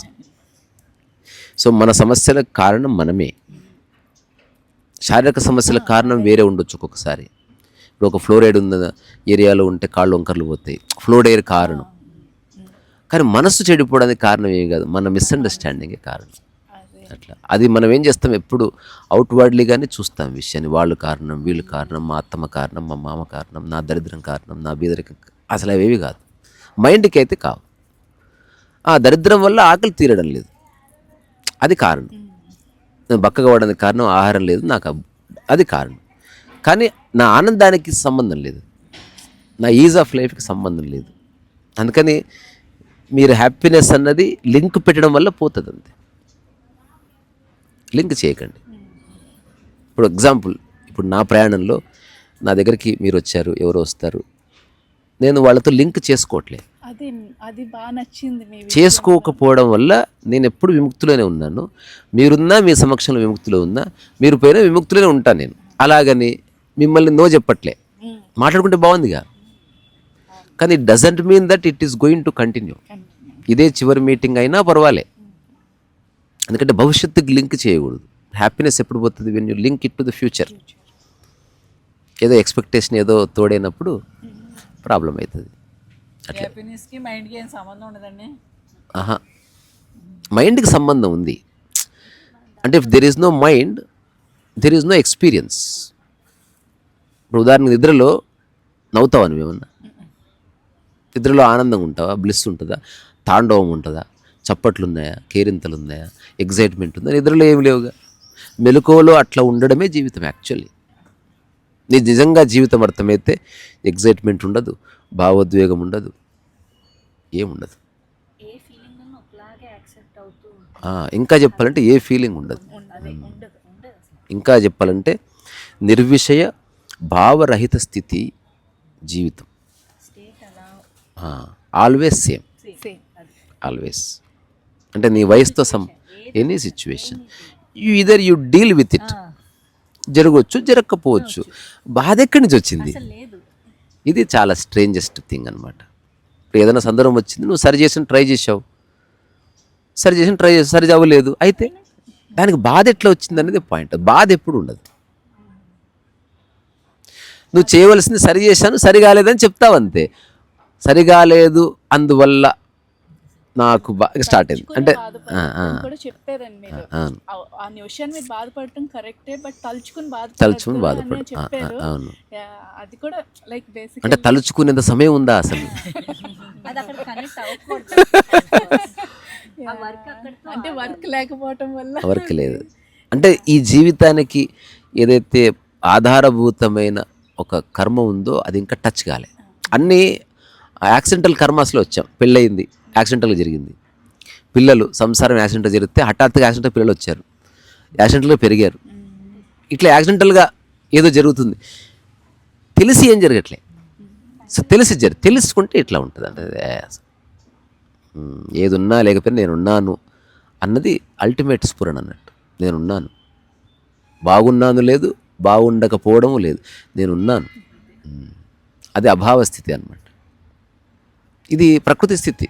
సో మన సమస్యలకు కారణం మనమే. శారీరక సమస్యలకు కారణం వేరే ఉండొచ్చు ఒక్కొక్కసారి. ఇప్పుడు ఒక ఫ్లోరైడ్ ఉన్న ఏరియాలో ఉంటే కాళ్ళు వంకర్లు పోతాయి, ఫ్లోరైడ్ కారణం. కానీ మనస్సు చెడిపోవడానికి కారణం ఏం కాదు, మన మిస్అండర్స్టాండింగే కారణం. అట్లా అది మనం ఏం చేస్తాం, ఎప్పుడు అవుట్వర్డ్లీగానే చూస్తాం విషయాన్ని. వాళ్ళు కారణం, వీళ్ళు కారణం, మా అత్తమ్మ కారణం, మా మామ కారణం, నా దరిద్రం కారణం, నా బీదరికం. అసలు అవేవి కాదు, మైండ్కి అయితే కావు. ఆ దరిద్రం వల్ల ఆకలి తీరడం లేదు, అది కారణం. నేను బక్కగా పడడానికి కారణం ఆహారం లేదు నాకు, అది కారణం. కానీ నా ఆనందానికి సంబంధం లేదు, నా ఈజ్ ఆఫ్ లైఫ్కి సంబంధం లేదు. అందుకని మీరు హ్యాపీనెస్ అన్నది లింక్ పెట్టడం వల్ల పోతుంది అంతే. లింక్ చేయకండి. ఇప్పుడు ఎగ్జాంపుల్, ఇప్పుడు నా ప్రయాణంలో నా దగ్గరికి మీరు వచ్చారు, ఎవరో వస్తారు, నేను వాళ్ళతో లింక్ చేసుకోవట్లేదు. అది బాగా నచ్చింది. చేసుకోకపోవడం వల్ల నేను ఎప్పుడు విముక్తిలోనే ఉన్నాను. మీరున్నా మీ సమక్షంలో విముక్తిలో ఉన్నా, మీరు పోయినా విముక్తిలోనే ఉంటాను నేను. అలాగని మిమ్మల్ని నో చెప్పట్లే, మాట్లాడుకుంటే బాగుందిగా. కానీ it doesn't mean that it is going to continue. ఇదే చివరి మీటింగ్ అయినా పర్వాలే, ఎందుకంటే భవిష్యత్తుకి లింక్ చేయకూడదు. హ్యాపీనెస్ ఎప్పుడు పోతుంది? When you link it to the future. ఏదో ఎక్స్పెక్టేషన్ ఏదో తోడైనప్పుడు ప్రాబ్లం అవుతుంది. ఆహా, మైండ్కి సంబంధం ఉంది. అంటే if there is no mind, there is no experience. ఇప్పుడు ఉదాహరణకు నిద్రలో నవ్వుతావా నువ్వేమన్నా? నిద్రలో ఆనందంగా ఉంటావా? బ్లిస్ ఉంటుందా? తాండవం ఉంటుందా? చప్పట్లు ఉన్నాయా? కేరింతలు ఉన్నాయా? ఎగ్జైట్మెంట్ ఉందా? నిద్రలో ఏమి లేవుగా. మెలకువలో అట్లా ఉండడమే జీవితం యాక్చువల్లీ. నీ నిజంగా జీవితం అర్థమైతే ఎగ్జైట్మెంట్ ఉండదు, భావోద్వేగం ఉండదు, ఏముండదు. ఇంకా చెప్పాలంటే ఏ ఫీలింగ్ ఉండదు. ఇంకా చెప్పాలంటే నిర్విషయ భావరహిత స్థితి జీవితం. Always same, always. అంటే నీ వయసుతో any situation you deal with it. జరగవచ్చు, జరగకపోవచ్చు. బాధ ఎక్కడి నుంచి వచ్చింది? ఇది చాలా స్ట్రేంజెస్ట్ థింగ్ అనమాట. ఇప్పుడు ఏదైనా సందర్భం వచ్చింది, నువ్వు సరి చేసి ట్రై చేసావు, సరి అవ్వలేదు, అయితే దానికి బాధ ఎట్లా వచ్చింది అనేది పాయింట్. బాధ ఎప్పుడు ఉండదు. నువ్వు చేయవలసింది సరి చేశాను, సరి కాలేదని చెప్తావు అంతే. సరి కాలేదు అందువల్ల నాకు స్టార్ట్ అయింది అంటే చెప్పారండి మీరు. ఆ నిమిషాన్ని మీరు బాధపడటం కరెక్టే, బట్ తలుచుకుని బాధపడటం చెప్పారు. అది కూడా లైక్ బేసిక్ అంటే తలుచుకునేంత సమయం ఉందా అసలు? అంటే వర్క్ లేకపోవటం వల్ల. వర్క్ లేదు అంటే ఈ జీవితానికి ఏదైతే ఆధారభూతమైన ఒక కర్మ ఉందో అది ఇంకా టచ్ కాలే. అన్నీ యాక్సిడెంటల్ కర్మాస్లో వచ్చాం. పెళ్ళయింది, యాక్సిడెంటల్గా జరిగింది. పిల్లలు, సంసారం యాక్సిడెంట్గా జరిగితే హఠాత్తుగా యాక్సిడెంట్ పిల్లలు వచ్చారు, యాక్సిడెంటల్గా పెరిగారు. ఇట్లా యాక్సిడెంటల్గా ఏదో జరుగుతుంది, తెలిసి ఏం జరగట్లే. సో తెలుసుకుంటే ఇట్లా ఉంటుంది. అంటే ఏది ఉన్నా లేకపోయినా నేనున్నాను అన్నది అల్టిమేట్ స్ఫురణ అన్నట్టు. నేనున్నాను, బాగున్నాను లేదు, బాగుండకపోవడం లేదు, నేనున్నాను. అది అభావ స్థితి అన్నమాట. ఇది ప్రకృతి స్థితి.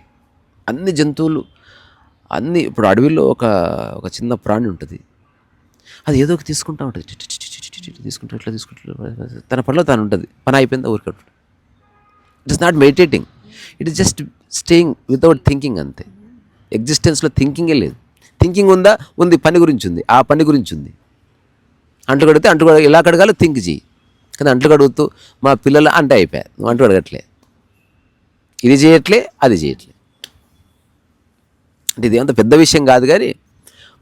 అన్ని జంతువులు అన్ని, ఇప్పుడు అడవిలో ఒక చిన్న ప్రాణి ఉంటుంది, అది ఏదో ఒక తీసుకుంటా ఉంటుంది, తీసుకుంటూ ఇట్లా తీసుకుంటూ తన పనిలో తాను ఉంటుంది. పని అయిపోయిందా ఊరికే. It is not meditating, it is just staying without thinking అంతే. ఎగ్జిస్టెన్స్లో థింకింగే లేదు. థింకింగ్ ఉందా? ఉంది. పని గురించి ఉంది, ఆ పని గురించి ఉంది. అంట్లు కడిగితే అంట్లు ఎలా కడగాలో థింక్ చేయి. కానీ అంట్లు కడుగుతూ మా పిల్లలు అంటే అయిపోయాయి, నువ్వు అంట్లు కడగట్లే, ఇది చేయట్లే, అది చేయట్లే. అంటే ఇదేమంత పెద్ద విషయం కాదు, కానీ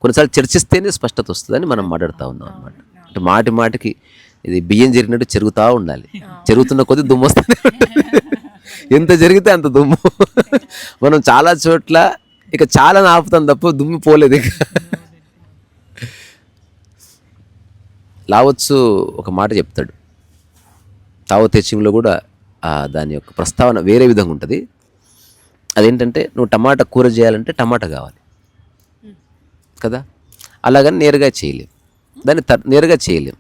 కొన్నిసార్లు చర్చిస్తేనే స్పష్టత వస్తుందని మనం మాట్లాడుతూ ఉన్నాం అన్నమాట. అంటే మాటి మాటికి ఇది బియ్యం జరిగినట్టు చెరుగుతూ ఉండాలి. చెరుగుతున్న కొద్దీ దుమ్ము వస్తుంది. ఎంత జరిగితే అంత దుమ్ము. మనం చాలా చోట్ల ఇక చాలా ఆపుతాం తప్ప దుమ్ము పోలేదు. ఇక లావోత్సు ఒక మాట చెప్తాడు. తావో తే చింగ్లో కూడా దాని యొక్క ప్రస్తావన వేరే విధంగా ఉంటుంది. అదేంటంటే, నువ్వు టమాటా కూర చేయాలంటే టమాటా కావాలి కదా, అలాగని నేరుగా చేయలేం, దాన్ని నేరుగా చేయలేం.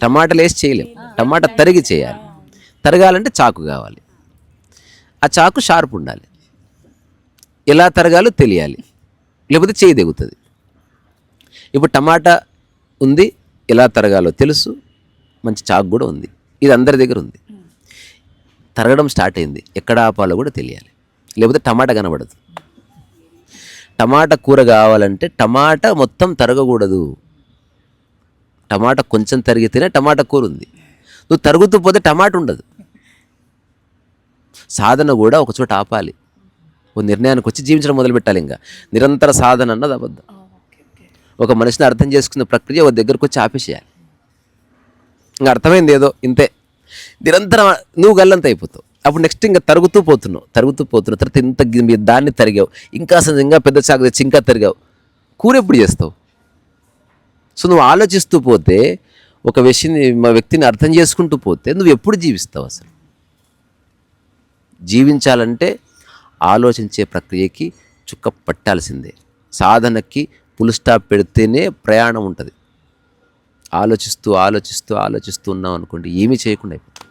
టమాటాలు వేసి చేయలేం, టమాటా తరిగి చేయాలి. తరగాలంటే చాకు కావాలి, ఆ చాకు షార్ప్ ఉండాలి, ఎలా తరగాలో తెలియాలి, లేకపోతే చేయి దిగుతుంది. ఇప్పుడు టమాటా ఉంది, ఎలా తరగాలో తెలుసు, మంచి చాకు కూడా ఉంది, ఇది అందరి దగ్గర ఉంది. తరగడం స్టార్ట్ అయింది, ఎక్కడ ఆపాలో కూడా తెలియాలి, లేకపోతే టమాటా కనబడదు. టమాటా కూర కావాలంటే టమాటా మొత్తం తరగకూడదు, టమాటా కొంచెం తరిగితేనే టమాటా కూర ఉంది. నువ్వు తరుగుతూ పోతే టమాటా ఉండదు. సాధన కూడా ఒక చోట ఆపాలి, ఓ నిర్ణయానికి వచ్చి జీవించడం మొదలుపెట్టాలి. ఇంకా నిరంతర సాధన అన్నది అబద్ధం. ఒక మనిషిని అర్థం చేసుకునే ప్రక్రియ ఒక దగ్గరకు వచ్చి ఆపేసేయాలి. ఇంకా అర్థమైంది ఏదో ఇంతే, నిరంతరం నువ్వు గల్లంత అయిపోతావు. అప్పుడు నెక్స్ట్ ఇంకా తరుగుతూ పోతున్నావు తర్వాత ఇంత దాన్ని తరిగావు, ఇంకా పెద్ద చాకు తెచ్చి ఇంకా తరిగావు, కూర ఎప్పుడు చేస్తావు? సో నువ్వు ఆలోచిస్తూ పోతే, ఒక వ్యక్తిని అర్థం చేసుకుంటూ పోతే నువ్వు ఎప్పుడు జీవిస్తావు? అసలు జీవించాలంటే ఆలోచించే ప్రక్రియకి చుక్క పట్టాల్సిందే. సాధనకి ఫుల్ స్టాప్ పెడితేనే ప్రయాణం ఉంటుంది. ఆలోచిస్తూ ఉన్నాం అనుకోండి, ఏమీ చేయకుండా అయిపోతుంది.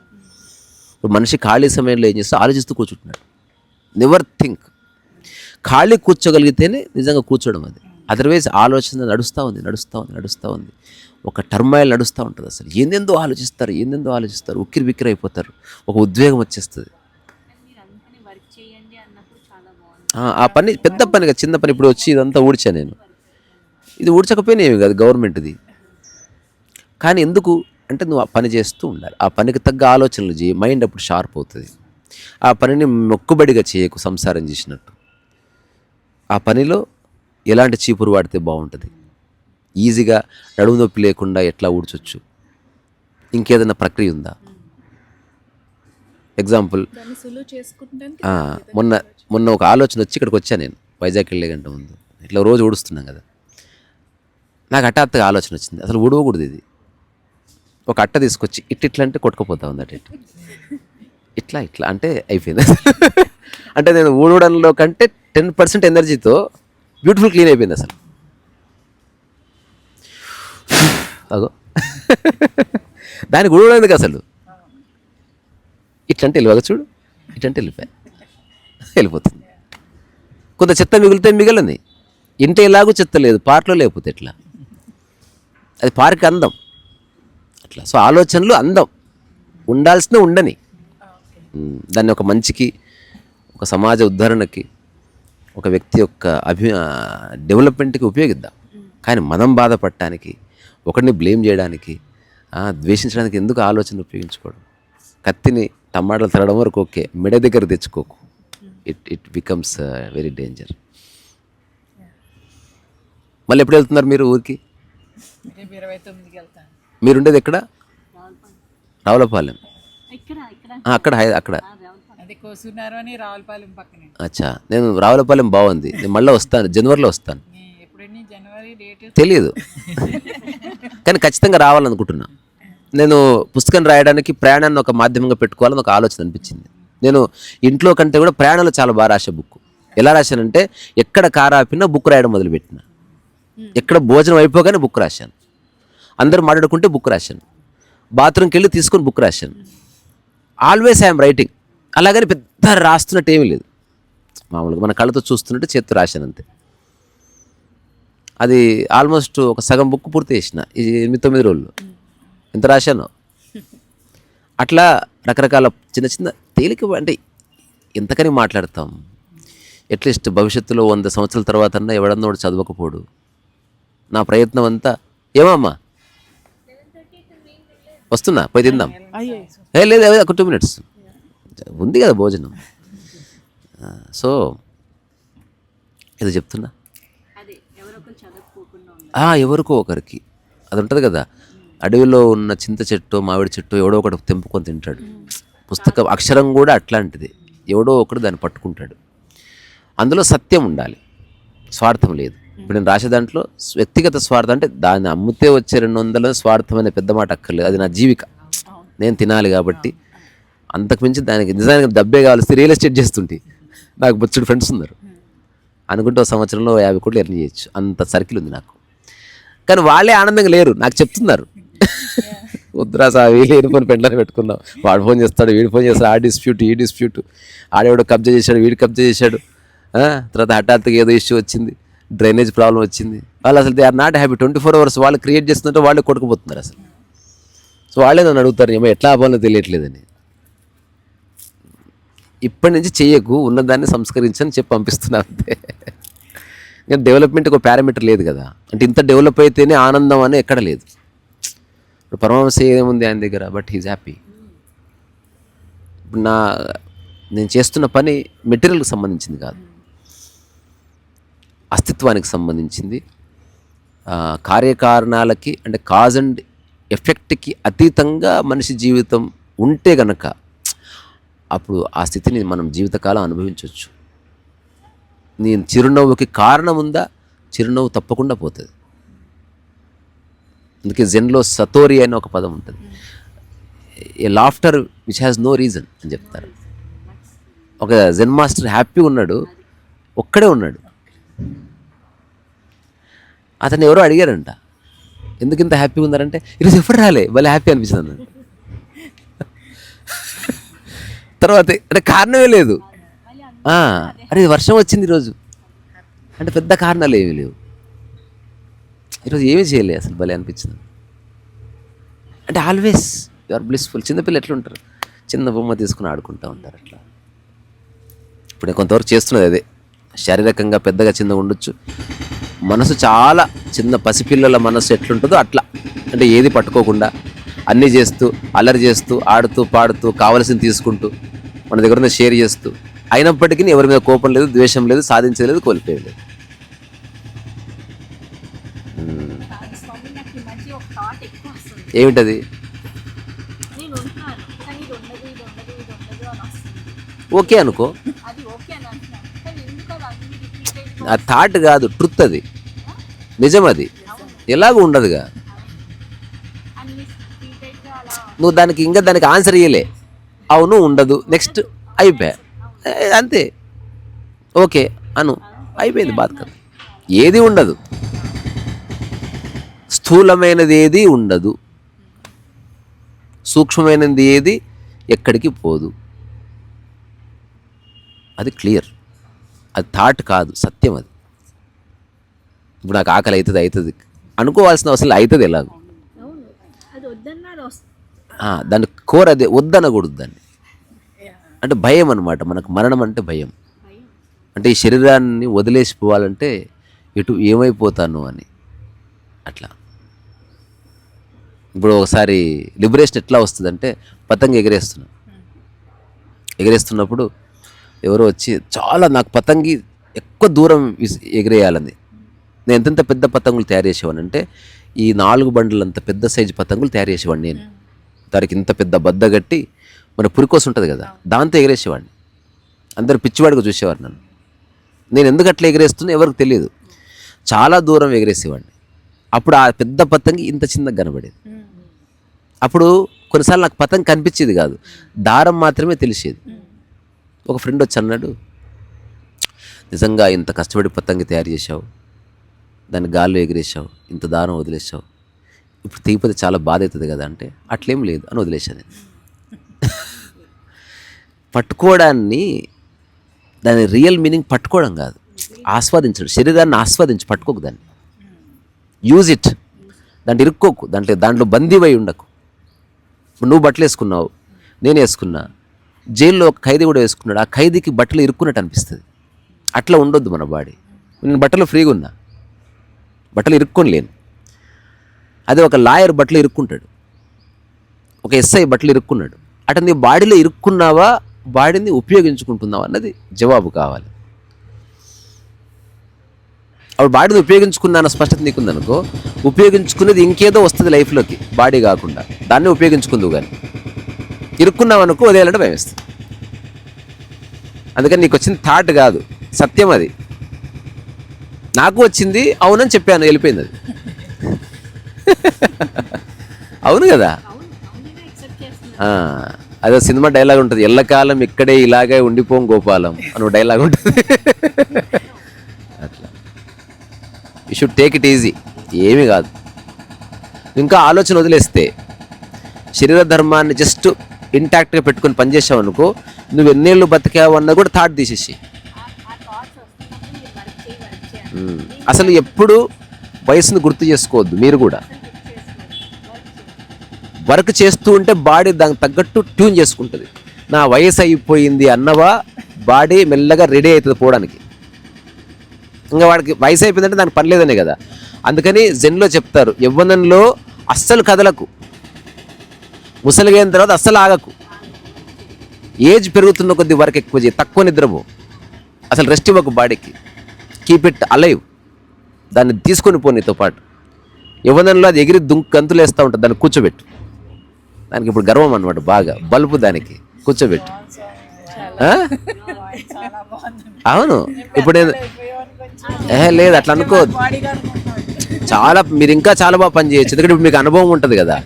ఇప్పుడు మనిషి ఖాళీ సమయంలో ఏం చేస్తే ఆలోచిస్తూ కూర్చుంటున్నాడు. Never think. ఖాళీ కూర్చోగలిగితేనే నిజంగా కూర్చోవడం. అది అదర్వైజ్ ఆలోచన నడుస్తూ ఉంది, ఒక టర్మాయిల్ నడుస్తూ ఉంటుంది. అసలు ఏందెందో ఆలోచిస్తారు, ఉక్కిరి బిక్కిరి అయిపోతారు, ఒక ఉద్వేగం వచ్చేస్తుంది. ఆ పని పెద్ద పనిగా, చిన్న పని. ఇప్పుడు వచ్చి ఇదంతా ఊడ్చా నేను, ఇది ఊడ్చకపోయినా ఏమి కాదు, గవర్నమెంట్ది. కానీ ఎందుకు అంటే, నువ్వు ఆ పని చేస్తూ ఉండాలి, ఆ పనికి తగ్గ ఆలోచనలు చేయి, మైండ్ అప్పుడు షార్ప్ అవుతుంది. ఆ పనిని మొక్కుబడిగా చేయకు, సంసారం చేసినట్టు. ఆ పనిలో ఎలాంటి చీపురు వాడితే బాగుంటుంది, ఈజీగా నడుము నొప్పి లేకుండా ఎట్లా ఊడ్చొచ్చు, ఇంకేదైనా ప్రక్రియ ఉందా? ఎగ్జాంపుల్, మొన్న ఒక ఆలోచన వచ్చి ఇక్కడికి వచ్చాను నేను, వైజాగ్ వెళ్ళే గంట ముందు. ఇట్లా రోజు ఊడుస్తున్నాం కదా, నాకు హఠాత్తుగా ఆలోచన వచ్చింది, అసలు ఊడవకూడదు ఇది. ఒక అట్ట తీసుకొచ్చి ఇట్లా అంటే కొట్టుకుపోతా ఉంది, అటు ఇట్లా అంటే అయిపోయింది. అంటే నేను ఊడవడంలో కంటే 10% ఎనర్జీతో బ్యూటిఫుల్ క్లీన్ అయిపోయింది అసలు. అగో దానికి ఊడవడం ఎందుకు అసలు? ఇట్లంటే వెళ్ళిపోగా చూడు, ఇట్లంటే వెళ్ళిపోతుంది. కొంత చెత్త మిగిలితే మిగలని, ఇంటే ఎలాగూ చెత్త లేదు, పార్క్లో లేకపోతే ఎట్లా? అది పార్క్ అందం అట్లా. సో ఆలోచనలు అందం, ఉండాల్సిన ఉండని, దాన్ని ఒక మంచికి, ఒక సమాజ ఉద్ధరణకి, ఒక వ్యక్తి యొక్క డెవలప్మెంట్కి ఉపయోగిద్దాం. కానీ మనం బాధపడటానికి, ఒకరిని బ్లేమ్ చేయడానికి, ద్వేషించడానికి ఎందుకు ఆలోచన ఉపయోగించుకోవడం? కత్తిని టమాటాలు తరగడం వరకు ఓకే, మెడ దగ్గర తెచ్చుకోకు, ఇట్ బికమ్స్ వెరీ డేంజర్. మళ్ళీ ఎప్పుడు వెళ్తున్నారు మీరు ఊరికి? మీరుండేది ఎక్కడ? రావులపాలెం. అక్కడ అక్కడ. అది కోసున్నారు అని రావులపాలెం పక్కనే. అచ్చా, నేను రావులపాలెం బాగుంది, నేను మళ్ళీ వస్తాను, జనవరిలో వస్తాను. ఎప్పుడైనా జనవరి డేట్ తెలియదు కానీ ఖచ్చితంగా రావాలనుకుంటున్నా. నేను పుస్తకం రాయడానికి ప్రయాణాన్ని ఒక మాధ్యమంగా పెట్టుకోవాలని ఒక ఆలోచన అనిపించింది. నేను ఇంట్లో కంటే కూడా ప్రయాణంలో చాలా బాగా రాసే బుక్. ఎలా రాశానంటే ఎక్కడ కారు ఆపినా బుక్ రాయడం మొదలుపెట్టిన, ఎక్కడ భోజనం అయిపోగానే బుక్ రాశాను, అందరూ మాట్లాడుకుంటే బుక్ రాశాను, బాత్రూమ్కి వెళ్ళి తీసుకొని బుక్ రాశాను. Always I'm writing. అలాగని పెద్ద రాస్తున్నట్టు ఏమీ లేదు, మామూలుగా మన కళ్ళతో చూస్తున్నట్టు చేతితో రాశాను అంతే. అది ఆల్మోస్ట్ ఒక సగం బుక్ పూర్తి చేసిన ఈ 8-9 రోజులు. ఎంత రాశానో. అట్లా రకరకాల చిన్న చిన్న తేలిక, అంటే ఎంతకని మాట్లాడతాం. అట్లీస్ట్ భవిష్యత్తులో 100 సంవత్సరాల తర్వాత అన్నా ఎవడన్నా చదవకపోడు. నా ప్రయత్నం అంతా. ఏమమ్మా వస్తున్నా, పోయి తిందాం. లేదు ఒక 2 minutes ఉంది కదా భోజనం. సో ఏదో చెప్తున్నా, ఎవరికో ఒకరికి అది ఉంటుంది కదా. అడవిలో ఉన్న చింత చెట్టు మామిడి చెట్టు ఎవడో ఒకటి తెంపుకొని తింటాడు. పుస్తకం అక్షరం కూడా అట్లాంటిది, ఎవడో ఒకడు దాన్ని పట్టుకుంటాడు. అందులో సత్యం ఉండాలి, స్వార్థం లేదు. ఇప్పుడు నేను రాసే దాంట్లో వ్యక్తిగత స్వార్థం అంటే దాన్ని అమ్మితే వచ్చే 200 స్వార్థం అనే పెద్ద మాట అక్కర్లేదు. అది నా జీవిక, నేను తినాలి కాబట్టి. అంతకుమించి దానికి నిజానికి డబ్బే కావాల్సి రియల్ ఎస్టేట్ చేస్తుంటే నాకు బొచ్చుడు ఫ్రెండ్స్ ఉన్నారు అనుకుంటే 1 సంవత్సరంలో 50 కోట్లు ఎర్న్ చేయొచ్చు, అంత సర్కిల్ ఉంది నాకు. కానీ వాళ్ళే ఆనందంగా లేరు, నాకు చెప్తున్నారు వద్దురా సావి లేనిపోయిన పెండ్లని పెట్టుకున్నాం, వాడు ఫోన్ చేస్తాడు వీడు ఫోన్ చేస్తాడు, ఆ డిస్ప్యూట్ ఈ డిస్ప్యూట్, ఆడేవాడు కబ్జా చేశాడు వీడు కబ్జా చేశాడు, తర్వాత హఠాత్తుగా ఏదో ఇష్యూ వచ్చింది, డ్రైనేజ్ ప్రాబ్లం వచ్చింది. వాళ్ళు అసలు they are not happy. 24 hours వాళ్ళు క్రియేట్ చేస్తుంటే వాళ్ళే కొట్టుకుపోతున్నారు అసలు. సో వాళ్ళే నన్ను అడుగుతారు ఏమో ఎట్లా ఆపాలో తెలియట్లేదని. ఇప్పటి నుంచి చెయ్యకు, ఉన్నదాన్ని సంస్కరించని చెప్పి పంపిస్తున్నా అంతే. ఇంకా డెవలప్మెంట్ ఒక పారామీటర్ లేదు కదా, అంటే ఇంత డెవలప్ అయితేనే ఆనందం అని ఎక్కడ లేదు. ఇప్పుడు పరమహంస ఏముంది ఆయన దగ్గర, బట్ హీజ్ హ్యాపీ. ఇప్పుడు నేను చేస్తున్న పని మెటీరియల్కి సంబంధించింది కాదు, అస్తిత్వానికి సంబంధించింది. కార్యకారణాలకి అంటే కాజ్ అండ్ ఎఫెక్ట్కి అతీతంగా మనిషి జీవితం ఉంటే గనక అప్పుడు ఆ స్థితిని మనం జీవితకాలం అనుభవించవచ్చు. నీ చిరునవ్వుకి కారణం ఉందా, చిరునవ్వు తప్పకుండా పోతుంది. అందుకే జెన్లో సతోరి అని ఒక పదం ఉంటుంది, a laughter which has no reason అని చెప్తారు. ఒక జెన్ మాస్టర్ హ్యాపీ ఉన్నాడు, ఒక్కడే ఉన్నాడు. అతను ఎవరో అడిగారంట ఎందుకు ఇంత హ్యాపీగా ఉన్నారంటే, ఈరోజు ఎప్పుడు రాలే భలే హ్యాపీ అనిపించింది అన్నాడు. తర్వాత అంటే కారణమే లేదు, అరే వర్షం వచ్చింది ఈరోజు అంటే పెద్ద కారణాలు ఏమీ లేవు, ఈరోజు ఏమీ చేయలే అసలు భలే అనిపించింది. అంటే ఆల్వేస్ యు ఆర్ బ్లిస్ఫుల్. చిన్నపిల్లలు ఎట్లుంటారు, చిన్న బొమ్మ తీసుకుని ఆడుకుంటూ ఉంటారు అట్లా. ఇప్పుడు నేను కొంతవరకు చేస్తున్నది అదే. శారీరకంగా పెద్దగా చిన్నగా ఉండొచ్చు, మనసు చాలా చిన్న పసిపిల్లల మనసు ఎట్లుంటుందో అట్లా. అంటే ఏది పట్టుకోకుండా అన్నీ చేస్తూ అల్లరి చేస్తూ ఆడుతూ పాడుతూ కావలసింది తీసుకుంటూ మన దగ్గర ఉన్న షేర్ చేస్తూ, అయినప్పటికీ ఎవరి మీద కోపం లేదు, ద్వేషం లేదు, సాధించలేదు, కోల్పోయేది లేదు. ఏమిటది? ఓకే అనుకో, ఆ థాట్ కాదు, ట్రుత్ అది, నిజం అది, ఎలాగూ ఉండదుగా. నువ్వు దానికి ఇంకా దానికి ఆన్సర్ ఇయ్యలే, అవును ఉండదు, నెక్స్ట్ అయిపోయా అంతే. ఓకే అను, అయిపోయింది బాధ కదా. ఏది ఉండదు, స్థూలమైనది ఏది ఉండదు, సూక్ష్మమైనది ఏది ఎక్కడికి పోదు. అది క్లియర్, అది థాట్ కాదు, సత్యం అది. ఇప్పుడు నాకు ఆకలి అవుతుంది అనుకోవాల్సిన అవసరం అవుతుంది, ఎలాగో దాని కోర్ అదే, వద్దనకూడదు దాన్ని. అంటే భయం అనమాట, మనకు మరణం అంటే భయం. అంటే ఈ శరీరాన్ని వదిలేసిపోవాలంటే ఎటు ఏమైపోతాను అని అట్లా. ఇప్పుడు ఒకసారి లిబరేషన్ ఎట్లా వస్తుందంటే, పతంగి ఎగరేస్తున్నప్పుడు ఎవరో వచ్చి చాలా నాకు పతంగి ఎక్కువ దూరం ఎగిరేయాలని, నేను ఎంతెంత పెద్ద పతంగులు తయారు చేసేవాడిని అంటే ఈ 4 బండ్లంత పెద్ద సైజు పతంగులు తయారు చేసేవాడిని నేను. దానికి ఇంత పెద్ద బద్ద కట్టి మన పురికోసం ఉంటుంది కదా, దాంతో ఎగిరేసేవాడిని. అందరు పిచ్చివాడిగా చూసేవారు నన్ను. నేను ఎందుకు అట్లా ఎగిరేస్తున్నా ఎవరికి తెలియదు. చాలా దూరం ఎగిరేసేవాడిని. అప్పుడు ఆ పెద్ద పతంగి ఇంత చిన్నగా కనబడేది. అప్పుడు కొన్నిసార్లు నాకు పతంగి కనిపించేది కాదు, దారం మాత్రమే తెలిసేది. ఒక ఫ్రెండ్ వచ్చి అన్నాడు, నిజంగా ఇంత కష్టపడి పతంగి తయారు చేసావు, దాన్ని గాల్లో ఎగిరేసావు, ఇంత దారం వదిలేసావు, ఇప్పుడు తీయపోతే చాలా బాధ అవుతుంది కదా అంటే, అట్లేం లేదు అని వదిలేసాను. పట్టుకోవడాన్ని, దాని రియల్ మీనింగ్ పట్టుకోవడం కాదు, ఆస్వాదించడం. శరీరాన్ని ఆస్వాదించి పట్టుకోకు, దాన్ని యూజ్ ఇట్. దాంట్లో ఇరుక్కోకు, దాంట్లో బందీవై ఉండకు. నువ్వు బట్టలు వేసుకున్నావు, నేను వేసుకున్నా, జైల్లో ఒక ఖైదీ కూడా వేసుకున్నాడు, ఆ ఖైదీకి బట్టలు ఇరుక్కున్నట్టు అనిపిస్తుంది. అట్లా ఉండొద్దు మన బాడీ. నేను బట్టలు ఫ్రీగా ఉన్నా, బట్టలు ఇరుక్కొని లేను. అదే ఒక లాయర్ బట్టలు ఇరుక్కుంటాడు, ఒక ఎస్ఐ బట్టలు ఇరుక్కున్నాడు. అటు నీ బాడీలో ఇరుక్కున్నావా, బాడీని ఉపయోగించుకుంటున్నావా అన్నది జవాబు కావాలి. అప్పుడు బాడీని ఉపయోగించుకున్నాను స్పష్టత నీకుందనుకో, ఉపయోగించుకునేది ఇంకేదో వస్తుంది లైఫ్లోకి, బాడీ కాకుండా. దాన్ని ఉపయోగించుకుందువు కానీ ఇరుక్కున్నావు అనుకో, వదిలేయాలంటే భయం వేస్తుంది. అందుకని నీకు వచ్చింది థాట్ కాదు, సత్యం అది. నాకు వచ్చింది అవునని చెప్పాను, వెళ్ళిపోయింది అది. అవును కదా. అదే సినిమా డైలాగ్ ఉంటుంది, ఎల్లకాలం ఇక్కడే ఇలాగే ఉండిపోం గోపాలం అని డైలాగ్ ఉంటుంది. అట్లా you should take it easy. ఏమీ కాదు. ఇంకా ఆలోచన వదిలేస్తే, శరీర ధర్మాన్ని జస్ట్ ఇంటాక్ట్గా పెట్టుకొని పనిచేసావు అనుకో, నువ్వు ఎన్నేళ్ళు బతికావు అన్నది కూడా థాట్ తీసేసి. అసలు ఎప్పుడు వయసును గుర్తు చేసుకోవద్దు. మీరు కూడా వర్క్ చేస్తూ ఉంటే బాడీ దానికి తగ్గట్టు ట్యూన్ చేసుకుంటుంది. నా వయసు అయిపోయింది అన్నవా, బాడీ మెల్లగా రెడీ అవుతుంది పోవడానికి. ఇంకా వాడికి వయసు అయిపోయిందంటే దానికి పర్లేదనే కదా. అందుకని జెన్లో చెప్తారు, యవ్వనంలో అస్సలు కదలకు, ముసలిగైన తర్వాత అస్సలు ఆగకు. ఏజ్ పెరుగుతున్న కొద్ది వర్క్ ఎక్కువ చేయి, తక్కువ నిద్రపో, అసలు రెస్ట్ ఇవ్వకు బాడీకి. Keep it alive. దాన్ని తీసుకొని పో నీతో పాటు. యవ్వనంలో అది ఎగిరి గంతులు వేస్తూ ఉంటుంది, దాన్ని కూర్చోబెట్టు. దానికి ఇప్పుడు గర్వం అనమాట, బాగా బల్బు, దానికి కూర్చోబెట్టు. అవును. ఇప్పుడు నేను లేదు అట్లా అనుకోవద్దు. చాలా మీరు ఇంకా చాలా బాగా పని చేయొచ్చు, ఎందుకంటే ఇప్పుడు మీకు అనుభవం ఉంటుంది కదా.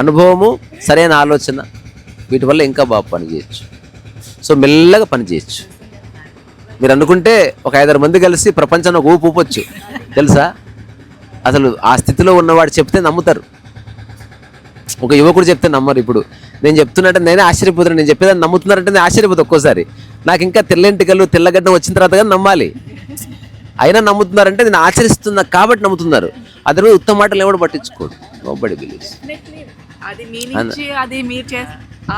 అనుభవము, సరైన ఆలోచన, వీటి వల్ల ఇంకా బాగా పని చేయొచ్చు. సో మెల్లగా పని చేయొచ్చు. మీరు అనుకుంటే ఒక 5-6 మంది కలిసి ప్రపంచాన్ని ఒక ఊపు ఊపొచ్చు, తెలుసా. అసలు ఆ స్థితిలో ఉన్నవాడు చెప్తే నమ్ముతారు, ఒక యువకుడు చెప్తే నమ్మరు. ఇప్పుడు నేను చెప్తున్నట్టే నేనే ఆశ్చర్యపోతున్నాను, నేను చెప్పేదాన్ని నమ్ముతున్నారంటే నేను ఆశ్చర్యపోతా ఒక్కోసారి. నాకు ఇంకా తెల్లెంటికలు తెల్లగడ్డం వచ్చిన తర్వాత కానీ నమ్మాలి, అయినా నమ్ముతున్నారంటే నేను ఆచరిస్తున్నా కాబట్టి నమ్ముతున్నారు. అదే ఉత్తమ మాటలు ఎవడు పట్టించుకోడు. Nobody believes. అది మీ నుంచి, అది మీరు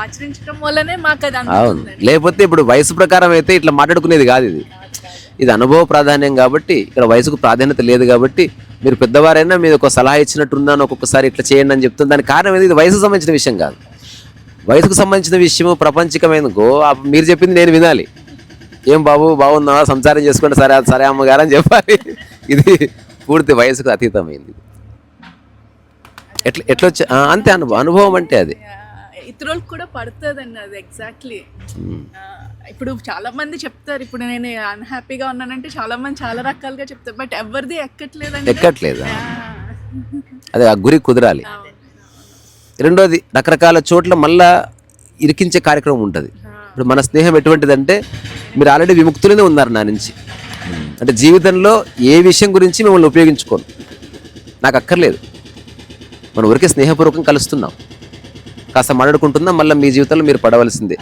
ఆచరించడం వల్లనే మాకు అది అవును. లేకపోతే ఇప్పుడు వయసు ప్రకారం అయితే ఇట్లా మాట్లాడుకునేది కాదు. ఇది అనుభవ ప్రాధాన్యం కాబట్టి, ఇక్కడ వయసుకు ప్రాధాన్యత లేదు కాబట్టి, మీరు పెద్దవారైనా మీరు ఒక సలహా ఇచ్చినట్టున్నాను, ఒక్కొక్కసారి ఇట్లా చేయండి అని చెప్తుంది. దానికి కారణం ఏది, ఇది వయసుకు సంబంధించిన విషయం కాదు. వయసుకు సంబంధించిన విషయము ప్రపంచికమైనకో మీరు చెప్పింది నేను వినాలి. ఏం బాబు బాగున్నావా, సంసారం చేసుకుంటే సరే సరే అమ్మగారు అని చెప్పాలి. ఇది పూర్తి వయసుకు అతీతమైంది. ఎట్లా వచ్చి అంతే అనుభవం అంటే అది ఇతరులకు కూడా పడుతుందండి అది. ఎగ్జాక్ట్లీ. ఇప్పుడు చాలా మంది చెప్తారు, ఇప్పుడు నేను అన్హ్యాపీగా ఉన్నానంటే చాలా మంది చాలా రకాలుగా చెప్తారు, బట్ ఎవరిది ఎక్కట్లేదు. అదే ఆ గురి కుదరాలి. రెండోది, రకరకాల చోట్ల మళ్ళా ఇరికించే కార్యక్రమం ఉంటుంది. ఇప్పుడు మన స్నేహం ఎటువంటిదంటే, మీరు ఆల్రెడీ విముక్తులనే ఉన్నారు నా నుంచి. అంటే జీవితంలో ఏ విషయం గురించి మిమ్మల్ని ఉపయోగించుకోను, నాకు అక్కర్లేదు. మనం ఊరికే స్నేహపూర్వకం కలుస్తున్నాం, కాస్త మాట్లాడుకుంటున్నాం, మళ్ళీ మీ జీవితంలో మీరు పడవలసిందే.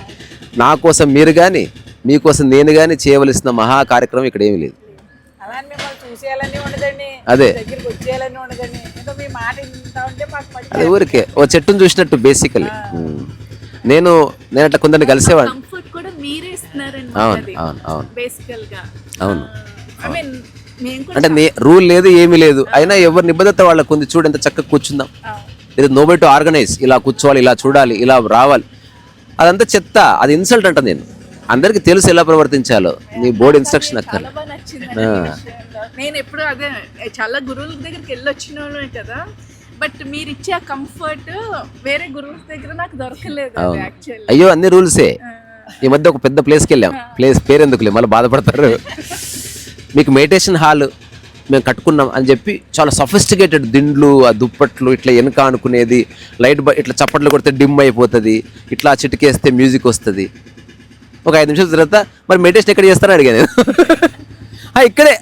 నా కోసం మీరు కానీ, మీకోసం నేను కానీ చేయవలసిన మహా కార్యక్రమం ఇక్కడ ఏమీ లేదు. అదే అదే ఊరికే ఓ చెట్టును చూసినట్టు బేసికలీ. నేను అట్లా కొందరిని కలిసేవాడిని. అవును. అంటే రూల్ లేదు, ఏమీ లేదు, అయినా ఎవరి నిబద్ధత వాళ్ళకు ఉంది. చూడు ఎంత చక్కగా కూర్చుందాం. ఇది నోబై టు ఆర్గనైజ్, ఇలా కూర్చోవాలి, ఇలా చూడాలి, ఇలా రావాలి. అదంతా చెత్త, అది ఇన్సల్ట్ అంట. నేను అందరికి తెలుసు ఎలా ప్రవర్తించాలో, నీ బోర్డు ఇన్స్ట్రక్షన్ అక్కర్లే. నేను ఎప్పుడు అదే చాలా గురువుల దగ్గరికి వెళ్ళి వచ్చిన కదా, బట్ మీరు ఇచ్చే ఆ కంఫర్ట్ వేరే గురువు దగ్గర నాకు దొరకలేదు అవును. యాక్చువల్లీ. అయ్యో అన్ని రూల్సే. ఈ మధ్య ఒక పెద్ద ప్లేస్కి వెళ్ళాం, ప్లేస్ పేరు ఎందుకులే మళ్ళీ బాధపడతారు. మీకు మెడిటేషన్ హాల్ మేము కట్టుకున్నాం అని చెప్పి చాలా సఫిస్టికేటెడ్ దిండ్లు, ఆ దుప్పట్లు ఇట్లా వెనక అనుకునేది, లైట్ ఇట్లా చప్పట్లు కొడితే డిమ్ అయిపోతుంది, ఇట్లా చిటికేస్తే మ్యూజిక్ వస్తుంది. ఒక 5 నిమిషాల తర్వాత మరి మెడిటేషన్ ఎక్కడ చేస్తారని అడిగాను నేను. ఇక్కడే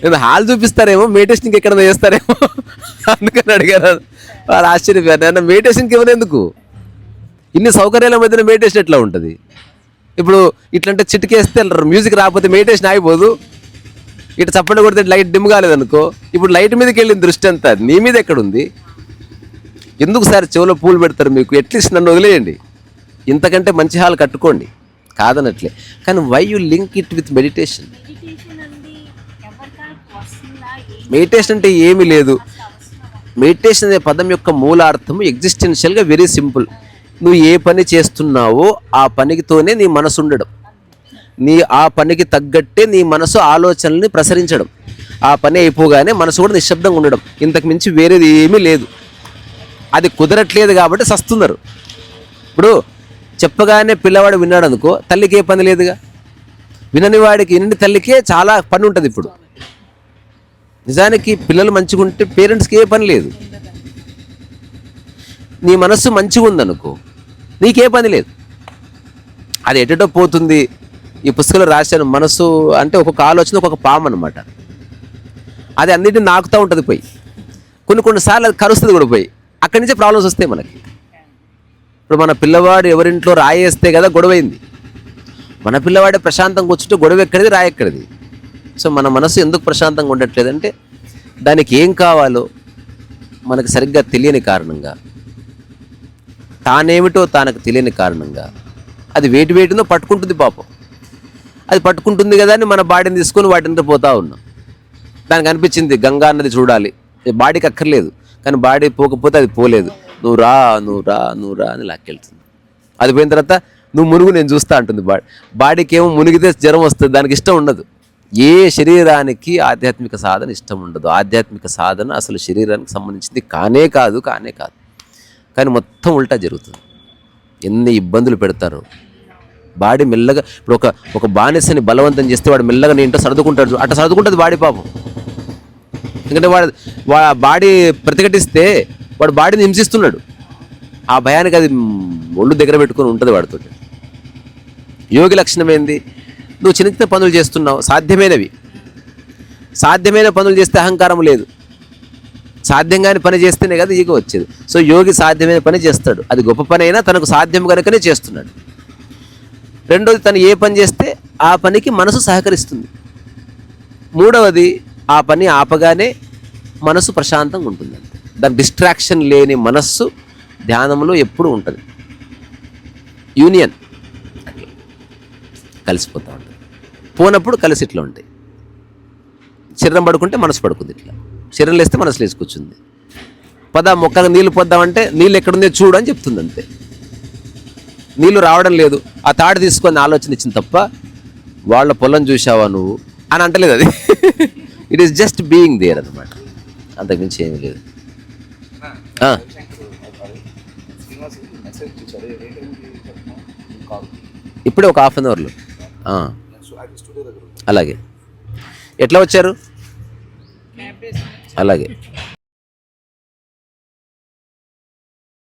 నేను హాల్ చూపిస్తారేమో, మెడిటేషన్ ఎక్కడ చేస్తారేమో అందుకని అడిగాను. వాళ్ళు ఆశ్చర్యపోయారు, నేను మెడిటేషన్కి ఏమైనా ఎందుకు, ఇన్ని సౌకర్యాల మధ్యన మెడిటేషన్ ఎట్లా ఉంటుంది? ఇప్పుడు ఇట్లంటే చిటికేస్తే మ్యూజిక్ రాకపోతే మెడిటేషన్ ఆగిపోదు. ఇటు చప్పట్లు కొడితే లైట్ డిమ్ కాలేదనుకో, ఇప్పుడు లైట్ మీదకి వెళ్ళిన దృష్టి అంతా నీ మీద ఎక్కడుంది? ఎందుకు సార్ చెవులో పూలు పెడతారు మీకు? అట్లీస్ట్ నన్ను వదిలేయండి, ఇంతకంటే మంచి హాల్ కట్టుకోండి, కాదనట్లే. కానీ why you link it with meditation? Meditation అంటే ఏమీ లేదు. మెడిటేషన్ అనే పదం యొక్క మూలార్థం ఎగ్జిస్టెన్షియల్గా వెరీ సింపుల్. నువ్వు ఏ పని చేస్తున్నావో ఆ పనితోనే నీ మనసు ఉండడం, ఆ పనికి తగ్గట్టే నీ మనసు ఆలోచనల్ని ప్రసరించడం, ఆ పని అయిపోగానే మనసు కూడా నిశ్శబ్దంగా ఉండడం, ఇంతకు మించి వేరేది ఏమీ లేదు. అది కుదరట్లేదు కాబట్టి సస్తున్నారు. ఇప్పుడు చెప్పగానే పిల్లవాడు విన్నాడు అనుకో, తల్లికి ఏ పని లేదుగా. వినని వాడికి, వినని తల్లికే చాలా పని ఉంటుంది. ఇప్పుడు నిజానికి పిల్లలు మంచిగా ఉంటే పేరెంట్స్కి ఏ పని లేదు. నీ మనస్సు మంచిగా ఉందనుకో, నీకే పని లేదు, అది ఎటో పోతుంది. ఈ పుస్తకంలో రాశాను, మనసు అంటే ఒక్కొక్క ఆలోచన ఒక్కొక్క పాము అనమాట. అది అన్నిటిని నాకుతూ ఉంటుంది పోయి, కొన్నిసార్లు అది కరుస్తుంది కూడా పోయి, అక్కడి నుంచే ప్రాబ్లమ్స్ వస్తాయి మనకి. ఇప్పుడు మన పిల్లవాడు ఎవరింట్లో రాయేస్తే కదా గొడవైంది, మన పిల్లవాడే ప్రశాంతంగా కూర్చుంటే గొడవ ఎక్కడిది, రాయి ఎక్కడిది. సో మన మనసు ఎందుకు ప్రశాంతంగా ఉండట్లేదంటే దానికి ఏం కావాలో మనకు సరిగ్గా తెలియని కారణంగా, తానేమిటో తనకు తెలియని కారణంగా అది వేటినో పట్టుకుంటుంది పాపం. అది పట్టుకుంటుంది కదా అని మన బాడీని తీసుకొని వాటిని పోతా ఉన్నాం. దానికి అనిపించింది గంగా అన్నది చూడాలి, బాడీకి అక్కర్లేదు, కానీ బాడీ పోకపోతే అది పోలేదు. నువ్వు రా అని లాక్కెళ్తుంది. అది పోయిన తర్వాత నువ్వు మునుగు నేను చూస్తా అంటుంది బాడీకి ఏమో మునిగితే జ్వరం వస్తుంది, దానికి ఇష్టం ఉండదు. ఏ శరీరానికి ఆధ్యాత్మిక సాధన ఇష్టం ఉండదు. ఆధ్యాత్మిక సాధన అసలు శరీరానికి సంబంధించింది కానే కాదు. కానీ మొత్తం ఉల్టా జరుగుతుంది. ఎన్ని ఇబ్బందులు పెడతారు. బాడీ మెల్లగా, ఇప్పుడు ఒక బానిసని బలవంతం చేస్తే వాడు మెల్లగా నీ ఇంట్లో సర్దుకుంటాడు, అట్లా సర్దుకుంటుంది బాడీ పాపం. ఎందుకంటే వాడు బాడీ ప్రతిఘటిస్తే వాడు బాడీని హింసిస్తున్నాడు. ఆ భయానికి అది ఒళ్ళు దగ్గర పెట్టుకొని ఉంటుంది వాడితో. యోగి లక్షణం ఏంది? నువ్వు చిన్న చిన్న పనులు చేస్తున్నావు, సాధ్యమైన పనులు చేస్తే అహంకారం లేదు. సాధ్యంగానే పని చేస్తేనే కదా ఈగో వచ్చేది. సో యోగి సాధ్యమైన పని చేస్తాడు, అది గొప్ప పని అయినా తనకు సాధ్యం కనుకనే చేస్తున్నాడు. రెండోది, తను ఏ పని చేస్తే ఆ పనికి మనసు సహకరిస్తుంది. మూడవది, ఆ పని ఆపగానే మనసు ప్రశాంతంగా ఉంటుంది. అంతే. దాని డిస్ట్రాక్షన్ లేని మనస్సు ధ్యానంలో ఎప్పుడూ ఉంటుంది. యూనియన్ కలిసిపోతూ ఉంటుంది. పోనప్పుడు కలిసి ఇట్లా ఉంటాయి. శరీరం పడుకుంటే మనసు పడుకుంది, ఇట్లా శరీరం లేస్తే మనసు లేచి కూర్చుంది. మొక్కకు నీళ్ళు పోద్దామంటే నీళ్ళు ఎక్కడుందో చూడు అని చెప్తుంది. అంతే. నీళ్ళు రావడం లేదు, ఆ తాడు తీసుకొని ఆలోచన ఇచ్చింది తప్ప వాళ్ళ పొలం చూసావా నువ్వు అని అంటలేదు. అది it is just being there అనమాట, అంతకుమించి ఏమీ లేదు. ఇప్పుడే ఒక 1/2 అవర్లో. అలాగే. ఎట్లా వచ్చారు? అలాగే.